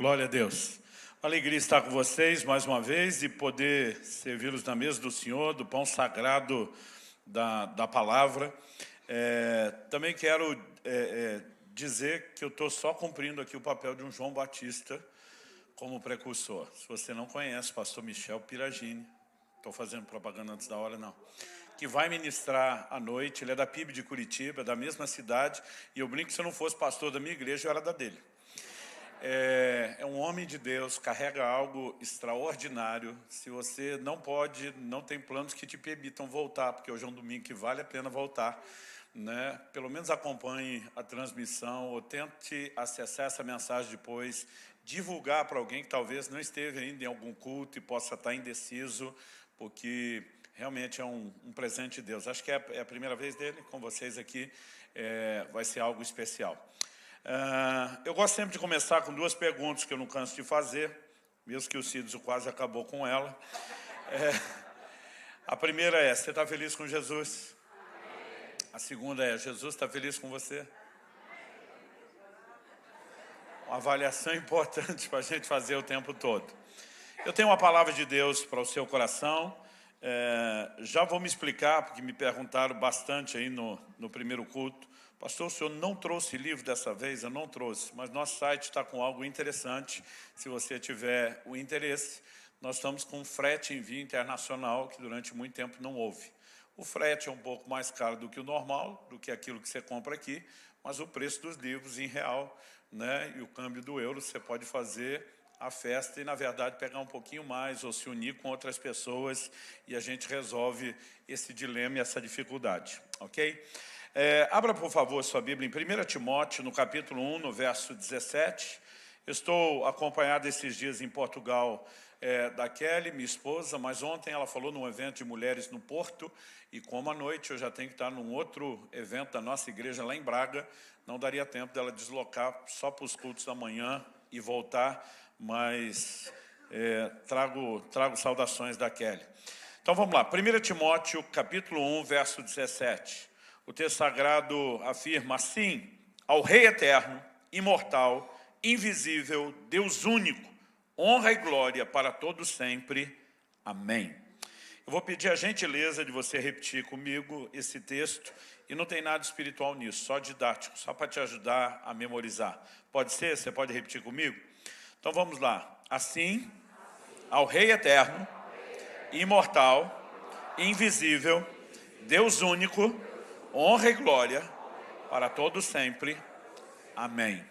Glória a Deus. Uma alegria estar com vocês mais uma vez e poder servi-los na mesa do Senhor, do pão sagrado da palavra. Também quero dizer que eu estou só cumprindo aqui o papel de um João Batista como precursor. Se você não conhece, pastor Michel Piragini, estou fazendo propaganda antes da hora, não, que vai ministrar à noite. Ele é da PIB de Curitiba, é da mesma cidade, e eu brinco que se eu não fosse pastor da minha igreja, eu era da dele. É um homem de Deus, carrega algo extraordinário. Se você não tem planos que te permitam voltar, porque hoje é um domingo que vale a pena voltar, né? Pelo menos acompanhe a transmissão ou tente acessar essa mensagem depois, divulgar para alguém que talvez não esteve ainda em algum culto e possa estar indeciso, porque realmente é um presente de Deus. Acho que é a primeira vez dele com vocês aqui, vai ser algo especial. Eu gosto sempre de começar com duas perguntas que eu não canso de fazer, mesmo que o Cídio quase acabou com ela. A primeira é: você está feliz com Jesus? A segunda é: Jesus está feliz com você? Uma avaliação importante para a gente fazer o tempo todo. Eu tenho uma palavra de Deus para o seu coração. Já vou me explicar, porque me perguntaram bastante aí no primeiro culto. Pastor, o senhor não trouxe livro dessa vez? Eu não trouxe, mas nosso site está com algo interessante. Se você tiver o interesse, nós estamos com um frete envio internacional que durante muito tempo não houve. O frete é um pouco mais caro do que o normal, do que aquilo que você compra aqui, mas o preço dos livros em real, né, e o câmbio do euro, você pode fazer a festa e, na verdade, pegar um pouquinho mais ou se unir com outras pessoas e a gente resolve esse dilema e essa dificuldade, ok? Abra, por favor, sua Bíblia em 1 Timóteo, no capítulo 1, no verso 17. Eu estou acompanhado esses dias em Portugal da Kelly, minha esposa, mas ontem ela falou num evento de mulheres no Porto, e como à noite eu já tenho que estar num outro evento da nossa igreja lá em Braga, não daria tempo dela deslocar só para os cultos da manhã e voltar, mas trago saudações da Kelly. Então vamos lá, 1 Timóteo, capítulo 1, verso 17. O texto sagrado afirma assim: ao Rei eterno, imortal, invisível, Deus único, honra e glória para todos sempre. Amém. Eu vou pedir a gentileza de você repetir comigo esse texto, e não tem nada espiritual nisso, só didático, só para te ajudar a memorizar. Pode ser? Você pode repetir comigo? Então vamos lá. Assim, ao Rei eterno, imortal, invisível, Deus único, honra e glória para todos sempre. Amém.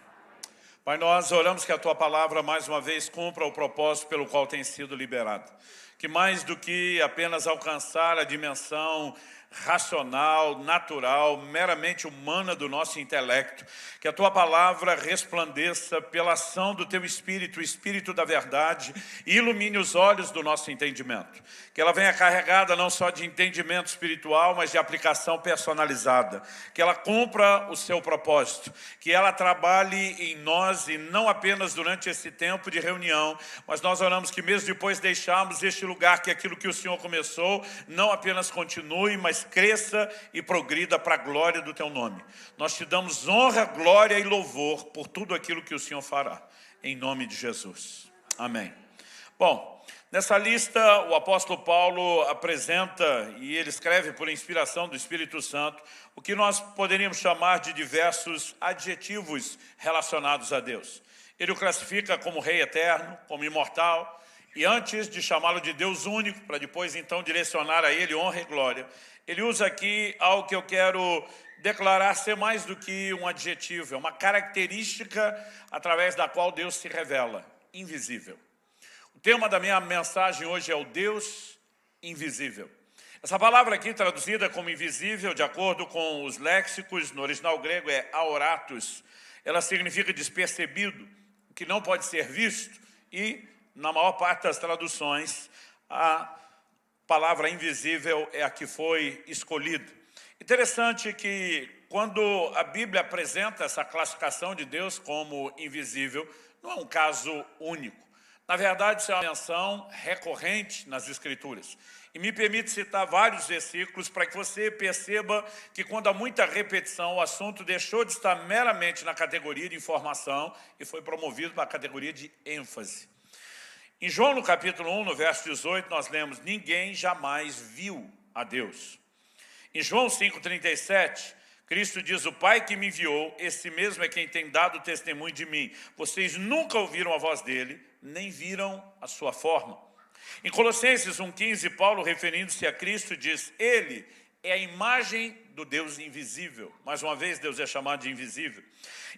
Pai, nós oramos que a Tua palavra mais uma vez cumpra o propósito pelo qual tem sido liberada. Que mais do que apenas alcançar a dimensão racional, natural, meramente humana do nosso intelecto, que a Tua palavra resplandeça pela ação do Teu Espírito, o Espírito da verdade, e ilumine os olhos do nosso entendimento. Que ela venha carregada não só de entendimento espiritual, mas de aplicação personalizada. Que ela cumpra o seu propósito. Que ela trabalhe em nós, e não apenas durante esse tempo de reunião, mas nós oramos que mesmo depois de deixarmos este lugar, que aquilo que o Senhor começou, não apenas continue, mas cresça e progrida para a glória do Teu nome. Nós Te damos honra, glória e louvor por tudo aquilo que o Senhor fará. Em nome de Jesus. Amém. Bom, nessa lista o apóstolo Paulo apresenta, e ele escreve por inspiração do Espírito Santo, o que nós poderíamos chamar de diversos adjetivos relacionados a Deus. Ele o classifica como Rei eterno, como imortal, e antes de chamá-lo de Deus único, para depois então direcionar a ele honra e glória, ele usa aqui algo que eu quero declarar ser mais do que um adjetivo, é uma característica através da qual Deus se revela: invisível. O tema da minha mensagem hoje é o Deus invisível. Essa palavra aqui, traduzida como invisível, de acordo com os léxicos, no original grego é aoratos. Ela significa despercebido, o que não pode ser visto, e na maior parte das traduções, a palavra invisível é a que foi escolhida. Interessante que quando a Bíblia apresenta essa classificação de Deus como invisível, não é um caso único. Na verdade, isso é uma menção recorrente nas Escrituras. E me permite citar vários versículos para que você perceba que quando há muita repetição, o assunto deixou de estar meramente na categoria de informação e foi promovido para a categoria de ênfase. Em João, no capítulo 1, no verso 18, nós lemos: ninguém jamais viu a Deus. Em João 5,37, Cristo diz: o Pai que me enviou, esse mesmo é quem tem dado testemunho de mim. Vocês nunca ouviram a voz dele, nem viram a sua forma. Em Colossenses 1,15, Paulo, referindo-se a Cristo, diz: ele é a imagem do Deus invisível. Mais uma vez, Deus é chamado de invisível.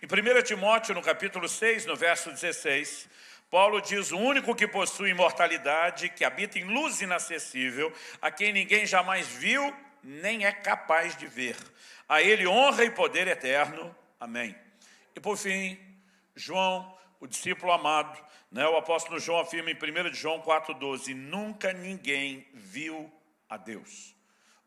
Em 1 Timóteo, no capítulo 6, no verso 16, Paulo diz: o único que possui imortalidade, que habita em luz inacessível, a quem ninguém jamais viu, nem é capaz de ver. A ele honra e poder eterno. Amém. E por fim, João, o discípulo amado, o apóstolo João afirma em 1 João 4,12, nunca ninguém viu a Deus.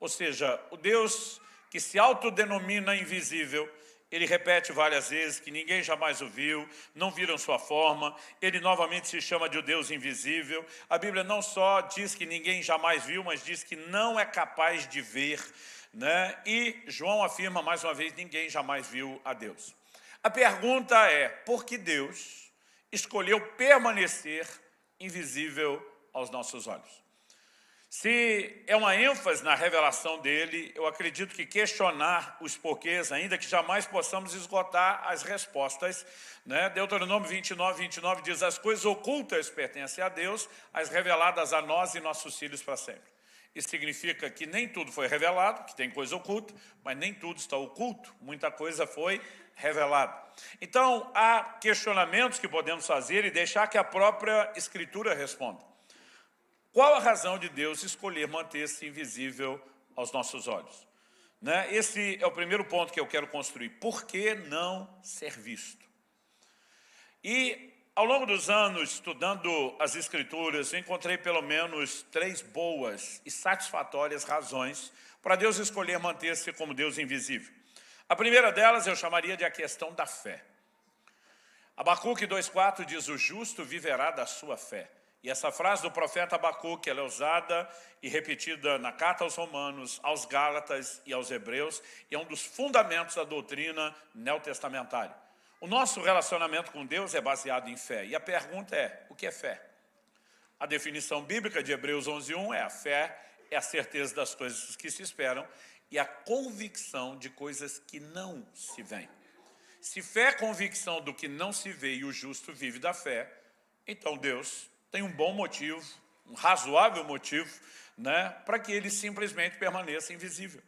Ou seja, o Deus que se autodenomina invisível, ele repete várias vezes que ninguém jamais o viu, não viram sua forma, ele novamente se chama de o Deus invisível. A Bíblia não só diz que ninguém jamais viu, mas diz que não é capaz de ver, E João afirma mais uma vez, ninguém jamais viu a Deus. A pergunta é, por que Deus escolheu permanecer invisível aos nossos olhos? Se é uma ênfase na revelação dele, eu acredito que questionar os porquês, ainda que jamais possamos esgotar as respostas, Deuteronômio 29 diz: as coisas ocultas pertencem a Deus, as reveladas a nós e nossos filhos para sempre. Isso significa que nem tudo foi revelado, que tem coisa oculta, mas nem tudo está oculto, muita coisa foi revelada. Então, há questionamentos que podemos fazer e deixar que a própria Escritura responda. Qual a razão de Deus escolher manter-se invisível aos nossos olhos? Esse é o primeiro ponto que eu quero construir. Por que não ser visto? E, ao longo dos anos, estudando as Escrituras, eu encontrei pelo menos 3 boas e satisfatórias razões para Deus escolher manter-se como Deus invisível. A primeira delas eu chamaria de a questão da fé. Abacuque 2,4 diz: o justo viverá da sua fé. E essa frase do profeta Abacuque, ela é usada e repetida na carta aos Romanos, aos Gálatas e aos Hebreus, e é um dos fundamentos da doutrina neotestamentária. O nosso relacionamento com Deus é baseado em fé. E a pergunta é, o que é fé? A definição bíblica de Hebreus 11:1 é: a fé é a certeza das coisas que se esperam e a convicção de coisas que não se veem. Se fé é convicção do que não se vê e o justo vive da fé, então Deus tem um bom motivo, um razoável motivo, para que ele simplesmente permaneça invisível.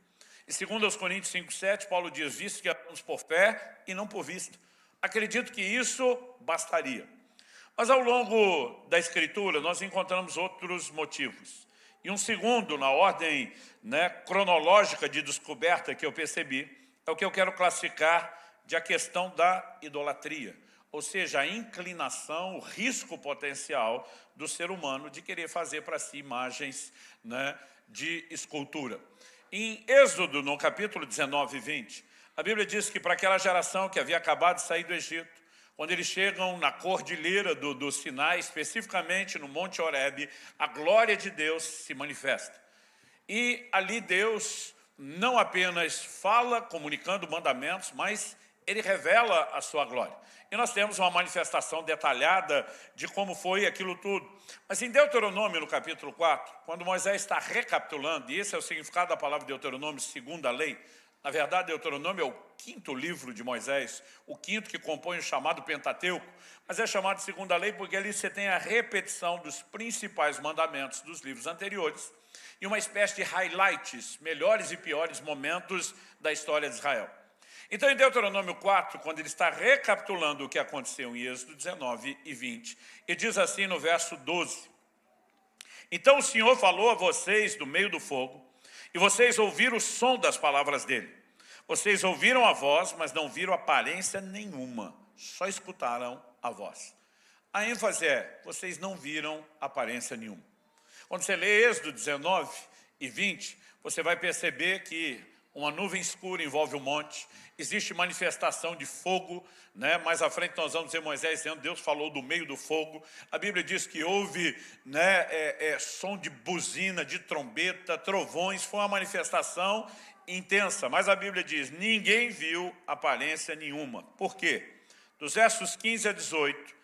E 2 Coríntios 5,7, Paulo diz: visto que andamos por fé e não por vista. Acredito que isso bastaria. Mas ao longo da Escritura nós encontramos outros motivos. E um segundo, na ordem cronológica de descoberta que eu percebi, é o que eu quero classificar de a questão da idolatria. Ou seja, a inclinação, o risco potencial do ser humano de querer fazer para si imagens de escultura. Em Êxodo, no capítulo 19 e 20, a Bíblia diz que para aquela geração que havia acabado de sair do Egito, quando eles chegam na cordilheira do Sinai, especificamente no Monte Horebe, a glória de Deus se manifesta. E ali Deus não apenas fala, comunicando mandamentos, mas ele revela a sua glória. E nós temos uma manifestação detalhada de como foi aquilo tudo. Mas em Deuteronômio, no capítulo 4, quando Moisés está recapitulando, e esse é o significado da palavra Deuteronômio, segundo a lei, na verdade, Deuteronômio é o 5º livro de Moisés, o 5º que compõe o chamado Pentateuco, mas é chamado de segunda lei porque ali você tem a repetição dos principais mandamentos dos livros anteriores e uma espécie de highlights, melhores e piores momentos da história de Israel. Então, em Deuteronômio 4, quando ele está recapitulando o que aconteceu em Êxodo 19 e 20, ele diz assim no verso 12: então o Senhor falou a vocês do meio do fogo, e vocês ouviram o som das palavras dele. Vocês ouviram a voz, mas não viram aparência nenhuma, só escutaram a voz. A ênfase é, vocês não viram aparência nenhuma. Quando você lê Êxodo 19 e 20, você vai perceber que uma nuvem escura envolve o monte, existe manifestação de fogo, né? Mais à frente nós vamos ver Moisés dizendo, Deus falou do meio do fogo. A Bíblia diz que houve, né, som de buzina, de trombeta, trovões, foi uma manifestação intensa. Mas a Bíblia diz, ninguém viu aparência nenhuma. Por quê? Dos versos 15 a 18,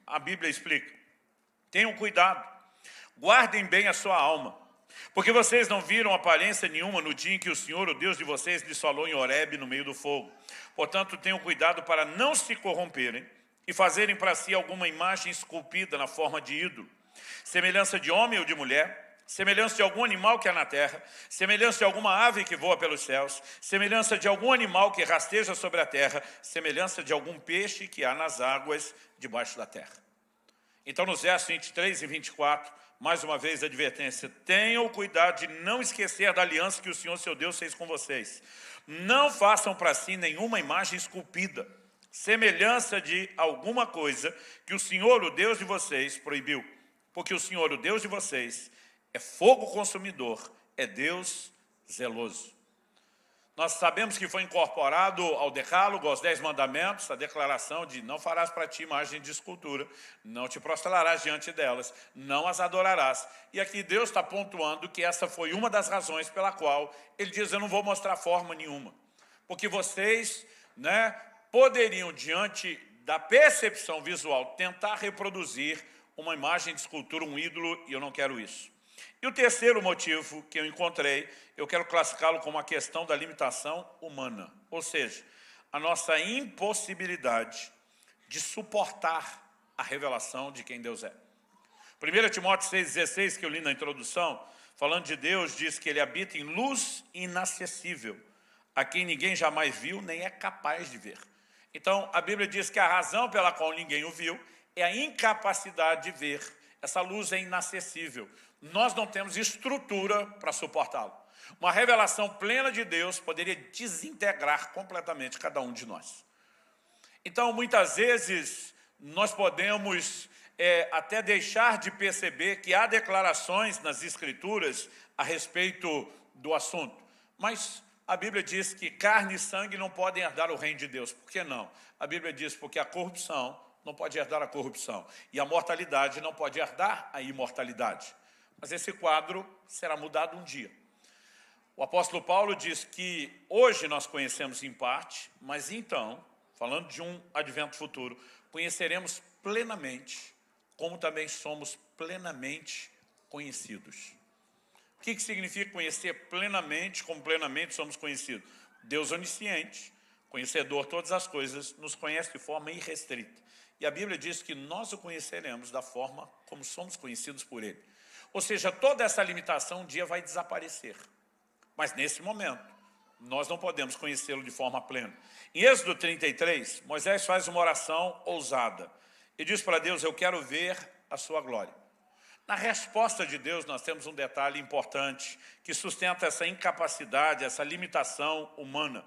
a Bíblia explica, tenham cuidado, guardem bem a sua alma, porque vocês não viram aparência nenhuma no dia em que o Senhor, o Deus de vocês, lhes falou em Horebe, no meio do fogo. Portanto, tenham cuidado para não se corromperem e fazerem para si alguma imagem esculpida na forma de ídolo, semelhança de homem ou de mulher, semelhança de algum animal que há na terra, semelhança de alguma ave que voa pelos céus, semelhança de algum animal que rasteja sobre a terra, semelhança de algum peixe que há nas águas debaixo da terra. Então, nos versos 23 e 24, mais uma vez a advertência, tenham cuidado de não esquecer da aliança que o Senhor, seu Deus, fez com vocês. Não façam para si nenhuma imagem esculpida, semelhança de alguma coisa que o Senhor, o Deus de vocês, proibiu. Porque o Senhor, o Deus de vocês, é fogo consumidor, é Deus zeloso. Nós sabemos que foi incorporado ao decálogo, aos 10 mandamentos, a declaração de não farás para ti imagem de escultura, não te prostrarás diante delas, não as adorarás. E aqui Deus está pontuando que essa foi uma das razões pela qual ele diz, eu não vou mostrar forma nenhuma. Porque vocês, né, poderiam, diante da percepção visual, tentar reproduzir uma imagem de escultura, um ídolo, e eu não quero isso. E o terceiro motivo que eu encontrei, eu quero classificá-lo como a questão da limitação humana. Ou seja, a nossa impossibilidade de suportar a revelação de quem Deus é. 1 Timóteo 6,16, que eu li na introdução, falando de Deus, diz que ele habita em luz inacessível, a quem ninguém jamais viu, nem é capaz de ver. Então, a Bíblia diz que a razão pela qual ninguém o viu é a incapacidade de ver. Essa luz é inacessível. Nós não temos estrutura para suportá-lo. Uma revelação plena de Deus poderia desintegrar completamente cada um de nós. Então, muitas vezes, nós podemos até deixar de perceber que há declarações nas Escrituras a respeito do assunto. Mas a Bíblia diz que carne e sangue não podem herdar o reino de Deus. Por que não? A Bíblia diz porque a corrupção não pode herdar a corrupção. E a mortalidade não pode herdar a imortalidade. Mas esse quadro será mudado um dia. O apóstolo Paulo diz que hoje nós conhecemos em parte, mas então, falando de um advento futuro, conheceremos plenamente, como também somos plenamente conhecidos. O que significa conhecer plenamente, como plenamente somos conhecidos? Deus onisciente, conhecedor de todas as coisas, nos conhece de forma irrestrita. E a Bíblia diz que nós o conheceremos da forma como somos conhecidos por Ele. Ou seja, toda essa limitação um dia vai desaparecer. Mas nesse momento, nós não podemos conhecê-lo de forma plena. Em Êxodo 33, Moisés faz uma oração ousada. E diz para Deus, eu quero ver a sua glória. Na resposta de Deus, nós temos um detalhe importante que sustenta essa incapacidade, essa limitação humana.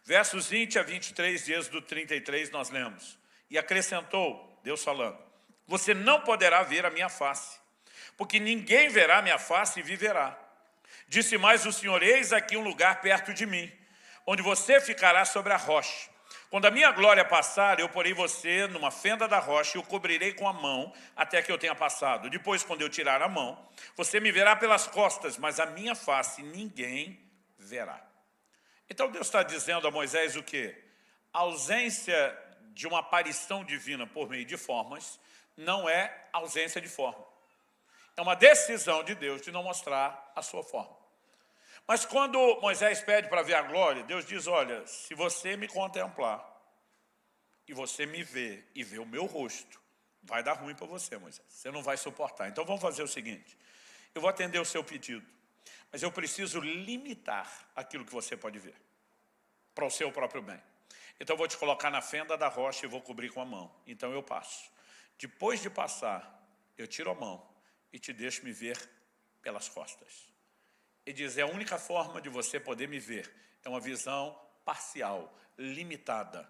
Versos 20 a 23 de Êxodo 33, nós lemos. E acrescentou, Deus falando, você não poderá ver a minha face, porque ninguém verá a minha face e viverá. Disse mais o Senhor, eis aqui um lugar perto de mim, onde você ficará sobre a rocha. Quando a minha glória passar, eu porei você numa fenda da rocha e o cobrirei com a mão até que eu tenha passado. Depois, quando eu tirar a mão, você me verá pelas costas, mas a minha face ninguém verá. Então Deus está dizendo a Moisés o quê? A ausência de uma aparição divina por meio de formas não é ausência de forma. É uma decisão de Deus de não mostrar a sua forma. Mas quando Moisés pede para ver a glória, Deus diz, olha, se você me contemplar e você me ver e ver o meu rosto, vai dar ruim para você, Moisés. Você não vai suportar. Então vamos fazer o seguinte, eu vou atender o seu pedido, mas eu preciso limitar aquilo que você pode ver, para o seu próprio bem. Então eu vou te colocar na fenda da rocha e vou cobrir com a mão. Então eu passo. Depois de passar, eu tiro a mão e te deixo me ver pelas costas. E diz, é a única forma de você poder me ver. É uma visão parcial, limitada.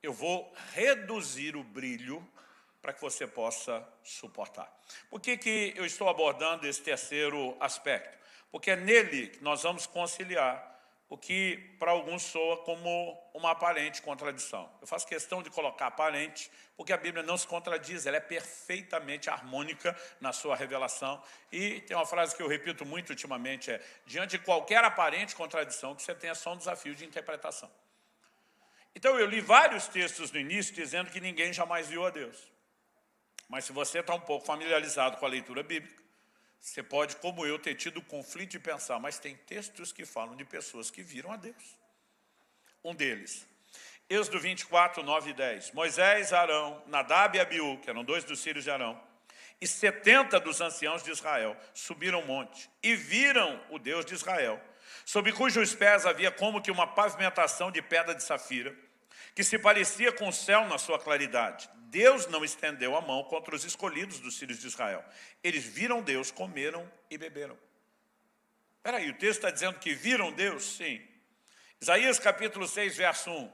Eu vou reduzir o brilho para que você possa suportar. Por que eu estou abordando esse terceiro aspecto? Porque é nele que nós vamos conciliar o que para alguns soa como uma aparente contradição. Eu faço questão de colocar aparente, porque a Bíblia não se contradiz, ela é perfeitamente harmônica na sua revelação. E tem uma frase que eu repito muito ultimamente, diante de qualquer aparente contradição, que você tenha só um desafio de interpretação. Então eu li vários textos no início dizendo que ninguém jamais viu a Deus. Mas se você está um pouco familiarizado com a leitura bíblica, você pode, como eu, ter tido o conflito de pensar, mas tem textos que falam de pessoas que viram a Deus. Um deles, Êxodo 24, 9 e 10. Moisés, Arão, Nadab e Abiú, que eram 2 dos filhos de Arão, e 70 dos anciãos de Israel subiram o monte e viram o Deus de Israel, sob cujos pés havia como que uma pavimentação de pedra de safira, que se parecia com o céu na sua claridade. Deus não estendeu a mão contra os escolhidos dos filhos de Israel. Eles viram Deus, comeram e beberam. Espera aí, o texto está dizendo que viram Deus? Sim. Isaías capítulo 6, verso 1.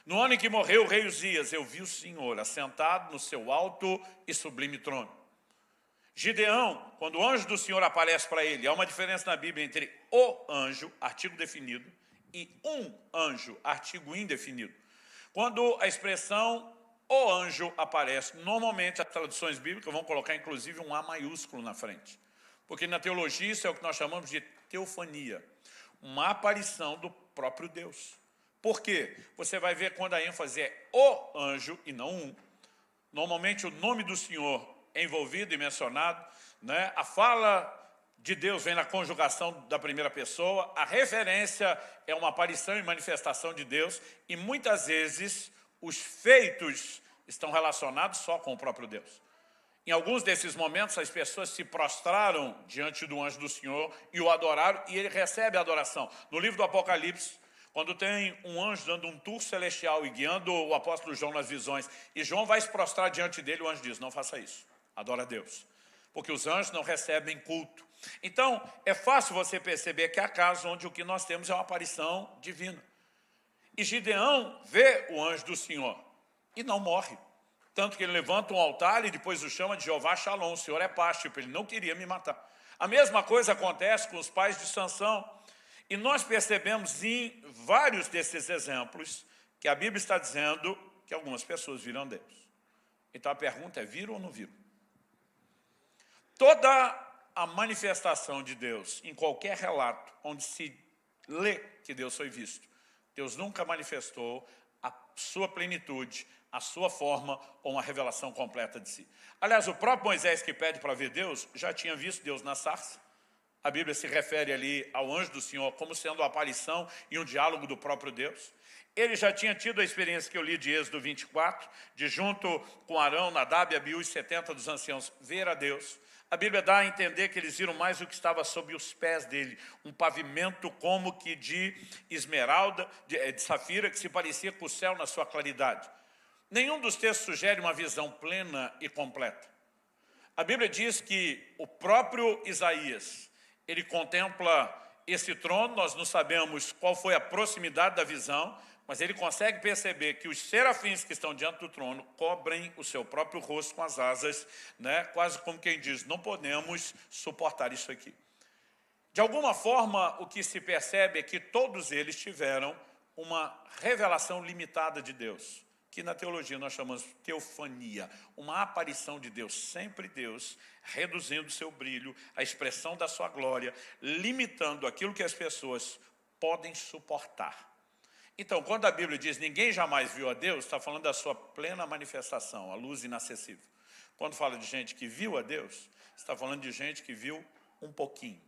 No ano em que morreu o rei Uzias, eu vi o Senhor assentado no seu alto e sublime trono. Gideão, quando o anjo do Senhor aparece para ele, há uma diferença na Bíblia entre o anjo, artigo definido, e um anjo, artigo indefinido. Quando a expressão o anjo aparece, normalmente as traduções bíblicas vão colocar inclusive um A maiúsculo na frente. Porque na teologia isso é o que nós chamamos de teofania, uma aparição do próprio Deus. Por quê? Você vai ver quando a ênfase é o anjo e não um. Normalmente o nome do Senhor é envolvido e mencionado, né? A fala de Deus vem na conjugação da primeira pessoa, a referência é uma aparição e manifestação de Deus, e muitas vezes os feitos estão relacionados só com o próprio Deus. Em alguns desses momentos, as pessoas se prostraram diante do anjo do Senhor e o adoraram, e ele recebe a adoração. No livro do Apocalipse, quando tem um anjo dando um tour celestial e guiando o apóstolo João nas visões, e João vai se prostrar diante dele, o anjo diz, não faça isso, adora a Deus. Porque os anjos não recebem culto. Então, é fácil você perceber que há casos onde o que nós temos é uma aparição divina. E Gideão vê o anjo do Senhor e não morre. Tanto que ele levanta um altar e depois o chama de Jeová Shalom, o Senhor é paz, tipo, ele não queria me matar. A mesma coisa acontece com os pais de Sansão. E nós percebemos em vários desses exemplos que a Bíblia está dizendo que algumas pessoas viram Deus. Então a pergunta é, viram ou não viram? Toda a manifestação de Deus, em qualquer relato onde se lê que Deus foi visto, Deus nunca manifestou a sua plenitude, a sua forma ou uma revelação completa de si. Aliás, o próprio Moisés que pede para ver Deus, já tinha visto Deus na sarça. A Bíblia se refere ali ao anjo do Senhor como sendo a aparição e um diálogo do próprio Deus. Ele já tinha tido a experiência que eu li de Êxodo 24, de junto com Arão, Nadab, Abiú e 70 dos anciãos, ver a Deus. A Bíblia dá a entender que eles viram mais o que estava sob os pés dele, um pavimento como que de esmeralda, de safira, que se parecia com o céu na sua claridade. Nenhum dos textos sugere uma visão plena e completa. A Bíblia diz que o próprio Isaías, ele contempla esse trono, nós não sabemos qual foi a proximidade da visão, mas ele consegue perceber que os serafins que estão diante do trono cobrem o seu próprio rosto com as asas, né? Quase como quem diz, não podemos suportar isso aqui. De alguma forma, o que se percebe é que todos eles tiveram uma revelação limitada de Deus, que na teologia nós chamamos de teofania, uma aparição de Deus, sempre Deus, reduzindo o seu brilho, a expressão da sua glória, limitando aquilo que as pessoas podem suportar. Então, quando a Bíblia diz ninguém jamais viu a Deus, está falando da sua plena manifestação, a luz inacessível. Quando fala de gente que viu a Deus, está falando de gente que viu um pouquinho.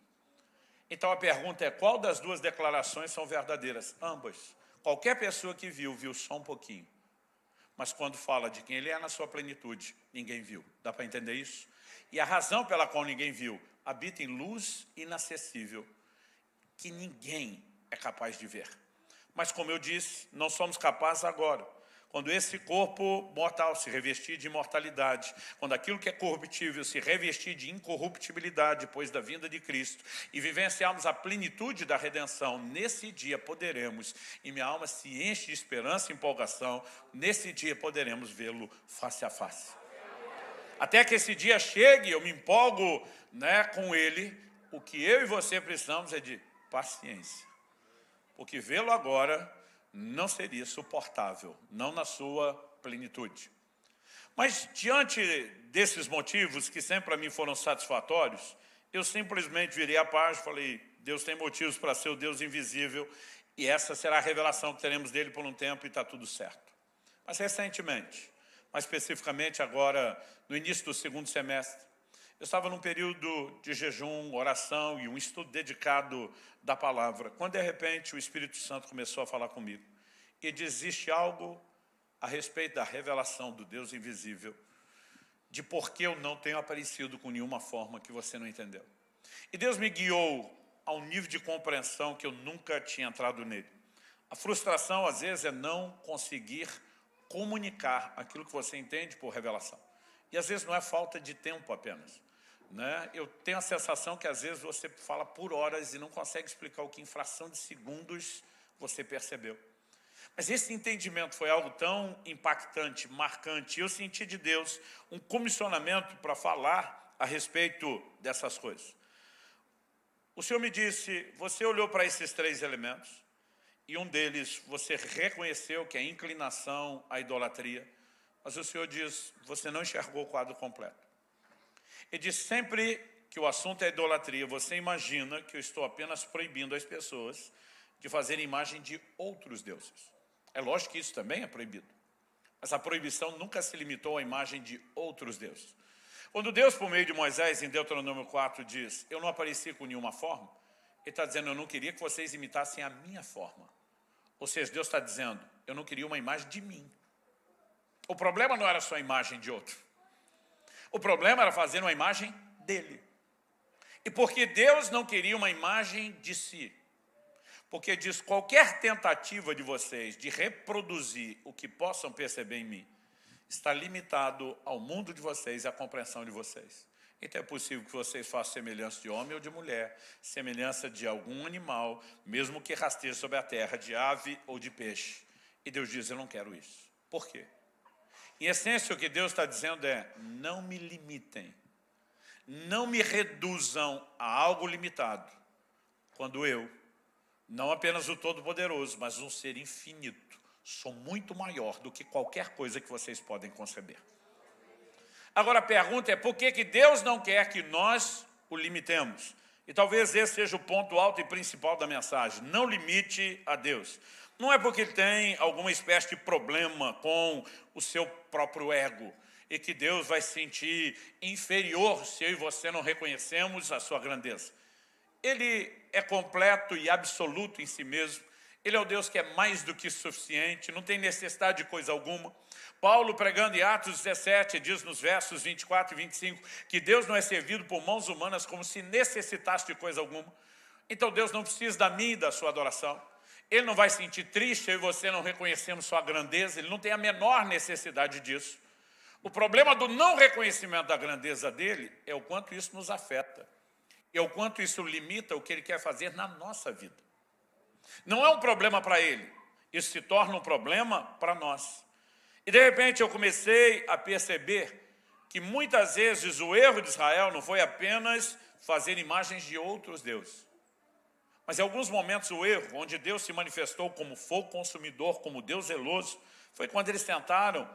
Então a pergunta é, qual das duas declarações são verdadeiras? Ambas. Qualquer pessoa que viu, viu só um pouquinho. Mas quando fala de quem ele é na sua plenitude, ninguém viu. Dá para entender isso? E a razão pela qual ninguém viu, habita em luz inacessível, que ninguém é capaz de ver. Mas, como eu disse, não somos capazes agora. Quando esse corpo mortal se revestir de imortalidade, quando aquilo que é corruptível se revestir de incorruptibilidade depois da vinda de Cristo, e vivenciarmos a plenitude da redenção, nesse dia poderemos, e minha alma se enche de esperança e empolgação, nesse dia poderemos vê-lo face a face. Até que esse dia chegue, eu me empolgo, né, com ele, o que eu e você precisamos é de paciência. porque vê-lo agora não seria suportável, não na sua plenitude. Mas diante desses motivos, que sempre para mim foram satisfatórios, eu simplesmente virei a página e falei, Deus tem motivos para ser o Deus invisível, e essa será a revelação que teremos dele por um tempo, e está tudo certo. Mas recentemente, mais especificamente agora, no início do segundo semestre, eu estava num período de jejum, oração e um estudo dedicado da palavra, quando de repente o Espírito Santo começou a falar comigo. E diz, existe algo a respeito da revelação do Deus invisível, de por que eu não tenho aparecido com nenhuma forma que você não entendeu. E Deus me guiou a um nível de compreensão que eu nunca tinha entrado nele. A frustração, às vezes, é não conseguir comunicar aquilo que você entende por revelação. E, às vezes, não é falta de tempo apenas. Eu tenho a sensação que, às vezes, você fala por horas e não consegue explicar o que em fração de segundos você percebeu. Mas esse entendimento foi algo tão impactante, marcante. Eu senti de Deus um comissionamento para falar a respeito dessas coisas. O Senhor me disse, você olhou para esses 3 elementos, e um deles você reconheceu que é a inclinação à idolatria, mas o Senhor diz, você não enxergou o quadro completo. Ele diz, sempre que o assunto é idolatria, você imagina que eu estou apenas proibindo as pessoas de fazerem imagem de outros deuses. É lógico que isso também é proibido, mas a proibição nunca se limitou à imagem de outros deuses. Quando Deus, por meio de Moisés, em Deuteronômio 4, diz, eu não apareci com nenhuma forma, ele está dizendo, eu não queria que vocês imitassem a minha forma. Ou seja, Deus está dizendo, eu não queria uma imagem de mim. O problema não era só a imagem de outro. O problema era fazer uma imagem dele. E porque Deus não queria uma imagem de si, porque diz, qualquer tentativa de vocês de reproduzir o que possam perceber em mim, está limitado ao mundo de vocês e à compreensão de vocês. Então é possível que vocês façam semelhança de homem ou de mulher, semelhança de algum animal, mesmo que rasteje sobre a terra, de ave ou de peixe. E Deus diz, eu não quero isso. Por quê? Em essência, o que Deus está dizendo é, não me limitem, não me reduzam a algo limitado, quando eu, não apenas o Todo-Poderoso, mas um ser infinito, sou muito maior do que qualquer coisa que vocês podem conceber. Agora a pergunta é, por que Deus não quer que nós o limitemos? E talvez esse seja o ponto alto e principal da mensagem. Não limite a Deus. Não é porque ele tem alguma espécie de problema com o seu próprio ego e que Deus vai se sentir inferior se eu e você não reconhecemos a sua grandeza. Ele é completo e absoluto em si mesmo. Ele é o Deus que é mais do que suficiente, não tem necessidade de coisa alguma. Paulo, pregando em Atos 17, diz nos versos 24 e 25, que Deus não é servido por mãos humanas como se necessitasse de coisa alguma. Então Deus não precisa da minha e da sua adoração. Ele não vai sentir triste, eu e você não reconhecemos sua grandeza, ele não tem a menor necessidade disso. O problema do não reconhecimento da grandeza dele é o quanto isso nos afeta. E o quanto isso limita o que ele quer fazer na nossa vida. Não é um problema para ele, isso se torna um problema para nós. E de repente eu comecei a perceber que muitas vezes o erro de Israel não foi apenas fazer imagens de outros deuses. Mas em alguns momentos o erro, onde Deus se manifestou como fogo consumidor, como Deus zeloso, foi quando eles tentaram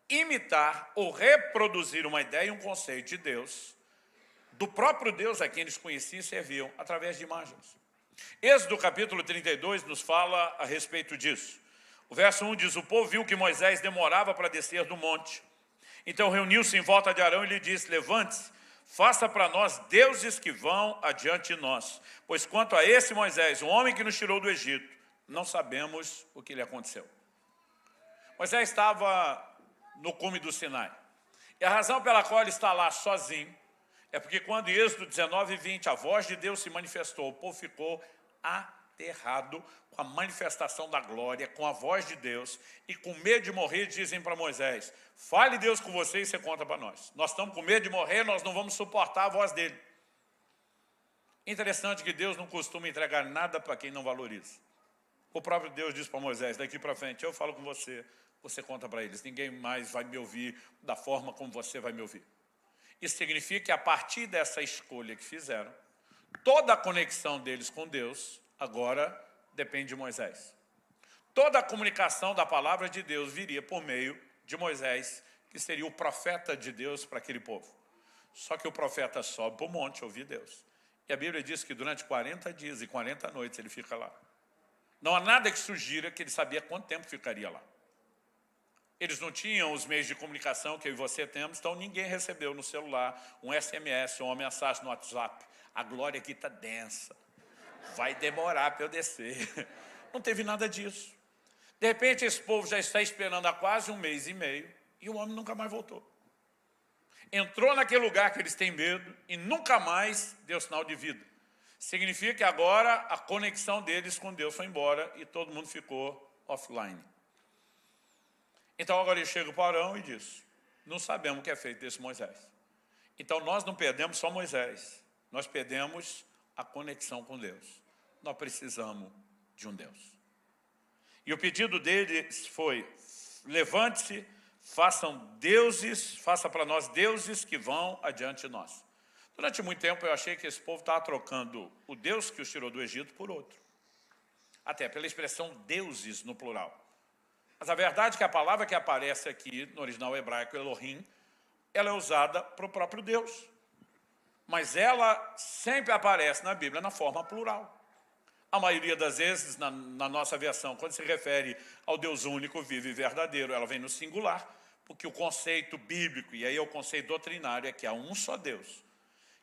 imitar ou reproduzir uma ideia e um conceito de Deus, do próprio Deus a quem eles conheciam e serviam, através de imagens. Êxodo capítulo 32 nos fala a respeito disso. O verso 1 diz, o povo viu que Moisés demorava para descer do monte. Então reuniu-se em volta de Arão e lhe disse, levante-se, faça para nós deuses que vão adiante de nós. Pois quanto a esse Moisés, o homem que nos tirou do Egito, não sabemos o que lhe aconteceu. Moisés estava no cume do Sinai. E a razão pela qual ele está lá sozinho, é porque quando em Êxodo 19 e 20 a voz de Deus se manifestou, o povo ficou aterrado com a manifestação da glória, com a voz de Deus, e com medo de morrer, dizem para Moisés, fale Deus com você e você conta para nós. Nós estamos com medo de morrer, nós não vamos suportar a voz dele. Interessante que Deus não costuma entregar nada para quem não valoriza. O próprio Deus diz para Moisés, daqui para frente, eu falo com você, você conta para eles, ninguém mais vai me ouvir da forma como você vai me ouvir. Isso significa que a partir dessa escolha que fizeram, toda a conexão deles com Deus agora depende de Moisés. Toda a comunicação da palavra de Deus viria por meio de Moisés, que seria o profeta de Deus para aquele povo. Só que o profeta sobe para o monte ouvir Deus. E a Bíblia diz que durante 40 dias e 40 noites ele fica lá. Não há nada que sugira que ele sabia quanto tempo ficaria lá. Eles não tinham os meios de comunicação que eu e você temos, então ninguém recebeu no celular um SMS ou uma mensagem no WhatsApp. A glória aqui está densa. Vai demorar para eu descer. Não teve nada disso. De repente, esse povo já está esperando há quase 1 mês e meio e o homem nunca mais voltou. Entrou naquele lugar que eles têm medo e nunca mais deu sinal de vida. Significa que agora a conexão deles com Deus foi embora e todo mundo ficou offline. Então agora ele chega para Arão e diz, não sabemos o que é feito desse Moisés. Então nós não perdemos só Moisés, nós perdemos a conexão com Deus. Nós precisamos de um Deus. E o pedido deles foi, levante-se, faça para nós deuses que vão adiante de nós. Durante muito tempo eu achei que esse povo estava trocando o Deus que os tirou do Egito por outro. Até pela expressão deuses no plural. Mas a verdade é que a palavra que aparece aqui no original hebraico, Elohim, ela é usada para o próprio Deus. Mas ela sempre aparece na Bíblia na forma plural. A maioria das vezes, na nossa versão, quando se refere ao Deus único, vivo e verdadeiro, ela vem no singular, porque o conceito bíblico, e aí é o conceito doutrinário, é que há um só Deus,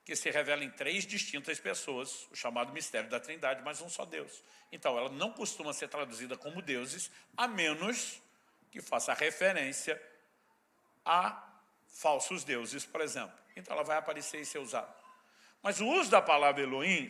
que se revela em 3 distintas pessoas, o chamado mistério da Trindade, mas um só Deus. Então, ela não costuma ser traduzida como deuses, a menos que faça referência a falsos deuses, por exemplo. Então, ela vai aparecer e ser usada. Mas o uso da palavra Elohim,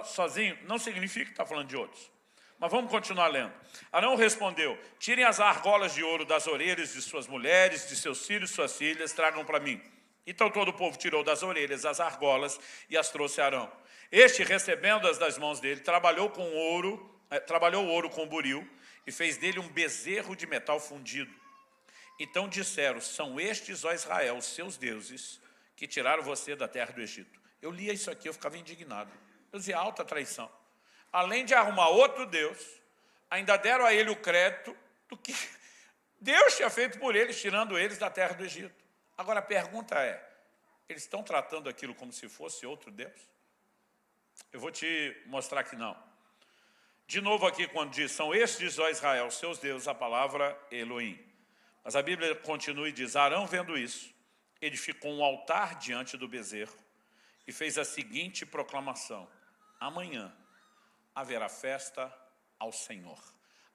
sozinho, não significa que está falando de outros. Mas vamos continuar lendo. Arão respondeu, tirem as argolas de ouro das orelhas de suas mulheres, de seus filhos e suas filhas, tragam para mim. Então todo o povo tirou das orelhas as argolas e as trouxe a Arão. Este, recebendo-as das mãos dele, trabalhou o ouro com buril e fez dele um bezerro de metal fundido. Então disseram, são estes, ó Israel, os seus deuses, que tiraram você da terra do Egito. Eu lia isso aqui, eu ficava indignado. Eu dizia, alta traição. Além de arrumar outro Deus, ainda deram a ele o crédito do que Deus tinha feito por eles, tirando eles da terra do Egito. Agora a pergunta é, eles estão tratando aquilo como se fosse outro Deus? Eu vou te mostrar que não. De novo aqui, quando diz, são estes, ó Israel, seus deuses, a palavra Elohim. Mas a Bíblia continua e diz, Arão, vendo isso, edificou um altar diante do bezerro e fez a seguinte proclamação, amanhã haverá festa ao Senhor.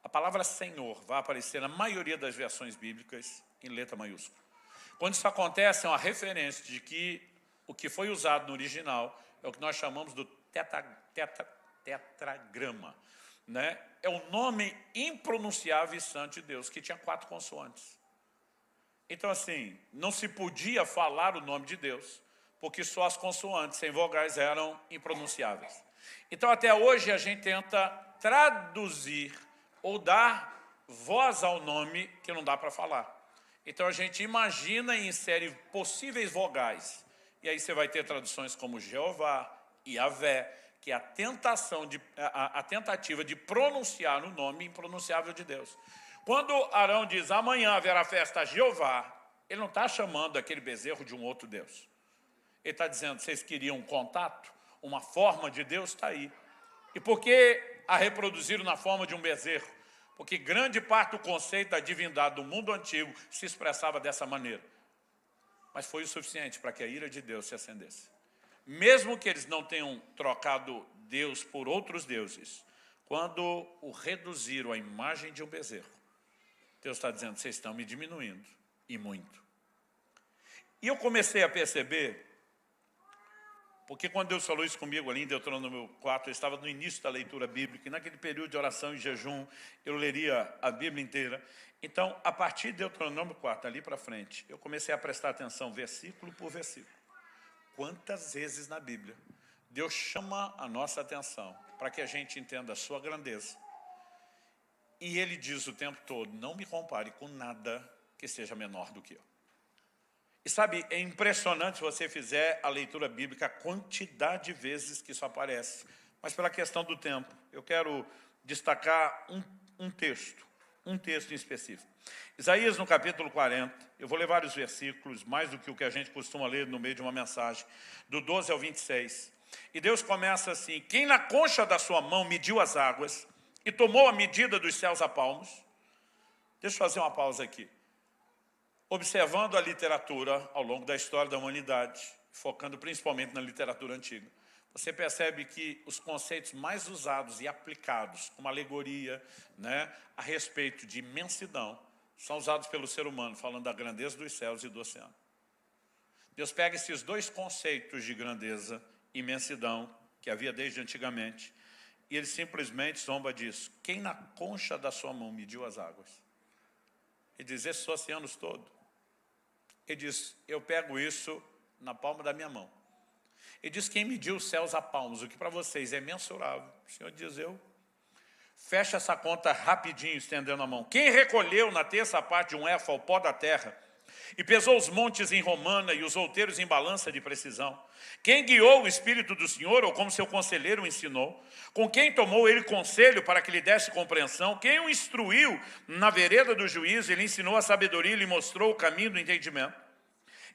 A palavra Senhor vai aparecer na maioria das versões bíblicas em letra maiúscula. Quando isso acontece, é uma referência de que o que foi usado no original é o que nós chamamos do tetragrama. Né? É o nome impronunciável e santo de Deus, que tinha 4 consoantes. Então, assim, não se podia falar o nome de Deus, porque só as consoantes sem vogais eram impronunciáveis. Então, até hoje, a gente tenta traduzir ou dar voz ao nome que não dá para falar. Então, a gente imagina e insere possíveis vogais. E aí você vai ter traduções como Jeová, Yahvé, que é a tentativa de pronunciar o nome impronunciável de Deus. Quando Arão diz, amanhã haverá festa a Jeová, ele não está chamando aquele bezerro de um outro Deus. Ele está dizendo, vocês queriam um contato? Uma forma de Deus está aí. E por que a reproduziram na forma de um bezerro? Porque grande parte do conceito da divindade do mundo antigo se expressava dessa maneira. Mas foi o suficiente para que a ira de Deus se acendesse. Mesmo que eles não tenham trocado Deus por outros deuses, quando o reduziram à imagem de um bezerro, Deus está dizendo, vocês estão me diminuindo, e muito. E eu comecei a perceber, porque quando Deus falou isso comigo ali em Deuteronômio 4, eu estava no início da leitura bíblica, e naquele período de oração e jejum, eu leria a Bíblia inteira. Então, a partir de Deuteronômio 4, ali para frente, eu comecei a prestar atenção versículo por versículo. Quantas vezes na Bíblia Deus chama a nossa atenção para que a gente entenda a sua grandeza. E Ele diz o tempo todo, não me compare com nada que seja menor do que eu. E sabe, é impressionante se você fizer a leitura bíblica, a quantidade de vezes que isso aparece. Mas pela questão do tempo, eu quero destacar um texto em específico. Isaías, no capítulo 40, eu vou ler vários versículos, mais do que o que a gente costuma ler no meio de uma mensagem, do 12 ao 26. E Deus começa assim: quem na concha da sua mão mediu as águas e tomou a medida dos céus a palmos. Deixa eu fazer uma pausa aqui. Observando a literatura ao longo da história da humanidade, focando principalmente na literatura antiga, você percebe que os conceitos mais usados e aplicados como alegoria, né, a respeito de imensidão, são usados pelo ser humano, falando da grandeza dos céus e do oceano. Deus pega esses dois conceitos de grandeza e imensidão, que havia desde antigamente, e ele simplesmente zomba disso. Quem na concha da sua mão mediu as águas? Ele diz, esses oceanos todos. Ele diz, eu pego isso na palma da minha mão. Ele diz, quem mediu os céus a palmos, o que para vocês é mensurável. O Senhor diz, eu. Fecha essa conta rapidinho, estendendo a mão. Quem recolheu na terça parte de um éfa ao pó da terra, e pesou os montes em romana e os outeiros em balança de precisão? Quem guiou o Espírito do Senhor, ou como seu conselheiro o ensinou? Com quem tomou ele conselho para que lhe desse compreensão? Quem o instruiu na vereda do juízo? Ele ensinou a sabedoria e lhe mostrou o caminho do entendimento.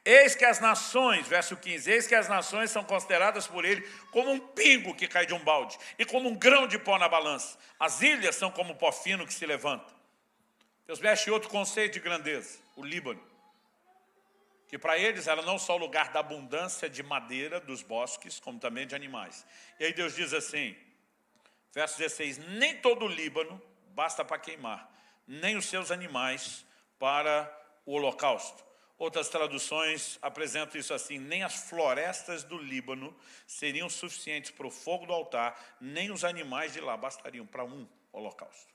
Eis que as nações, verso 15, eis que as nações são consideradas por ele como um pingo que cai de um balde e como um grão de pó na balança. As ilhas são como pó fino que se levanta. Deus mexe outro conceito de grandeza, o Líbano, que para eles era não só o lugar da abundância de madeira dos bosques, como também de animais. E aí Deus diz assim, verso 16, nem todo o Líbano basta para queimar, nem os seus animais para o holocausto. Outras traduções apresentam isso assim, nem as florestas do Líbano seriam suficientes para o fogo do altar, nem os animais de lá bastariam para um holocausto.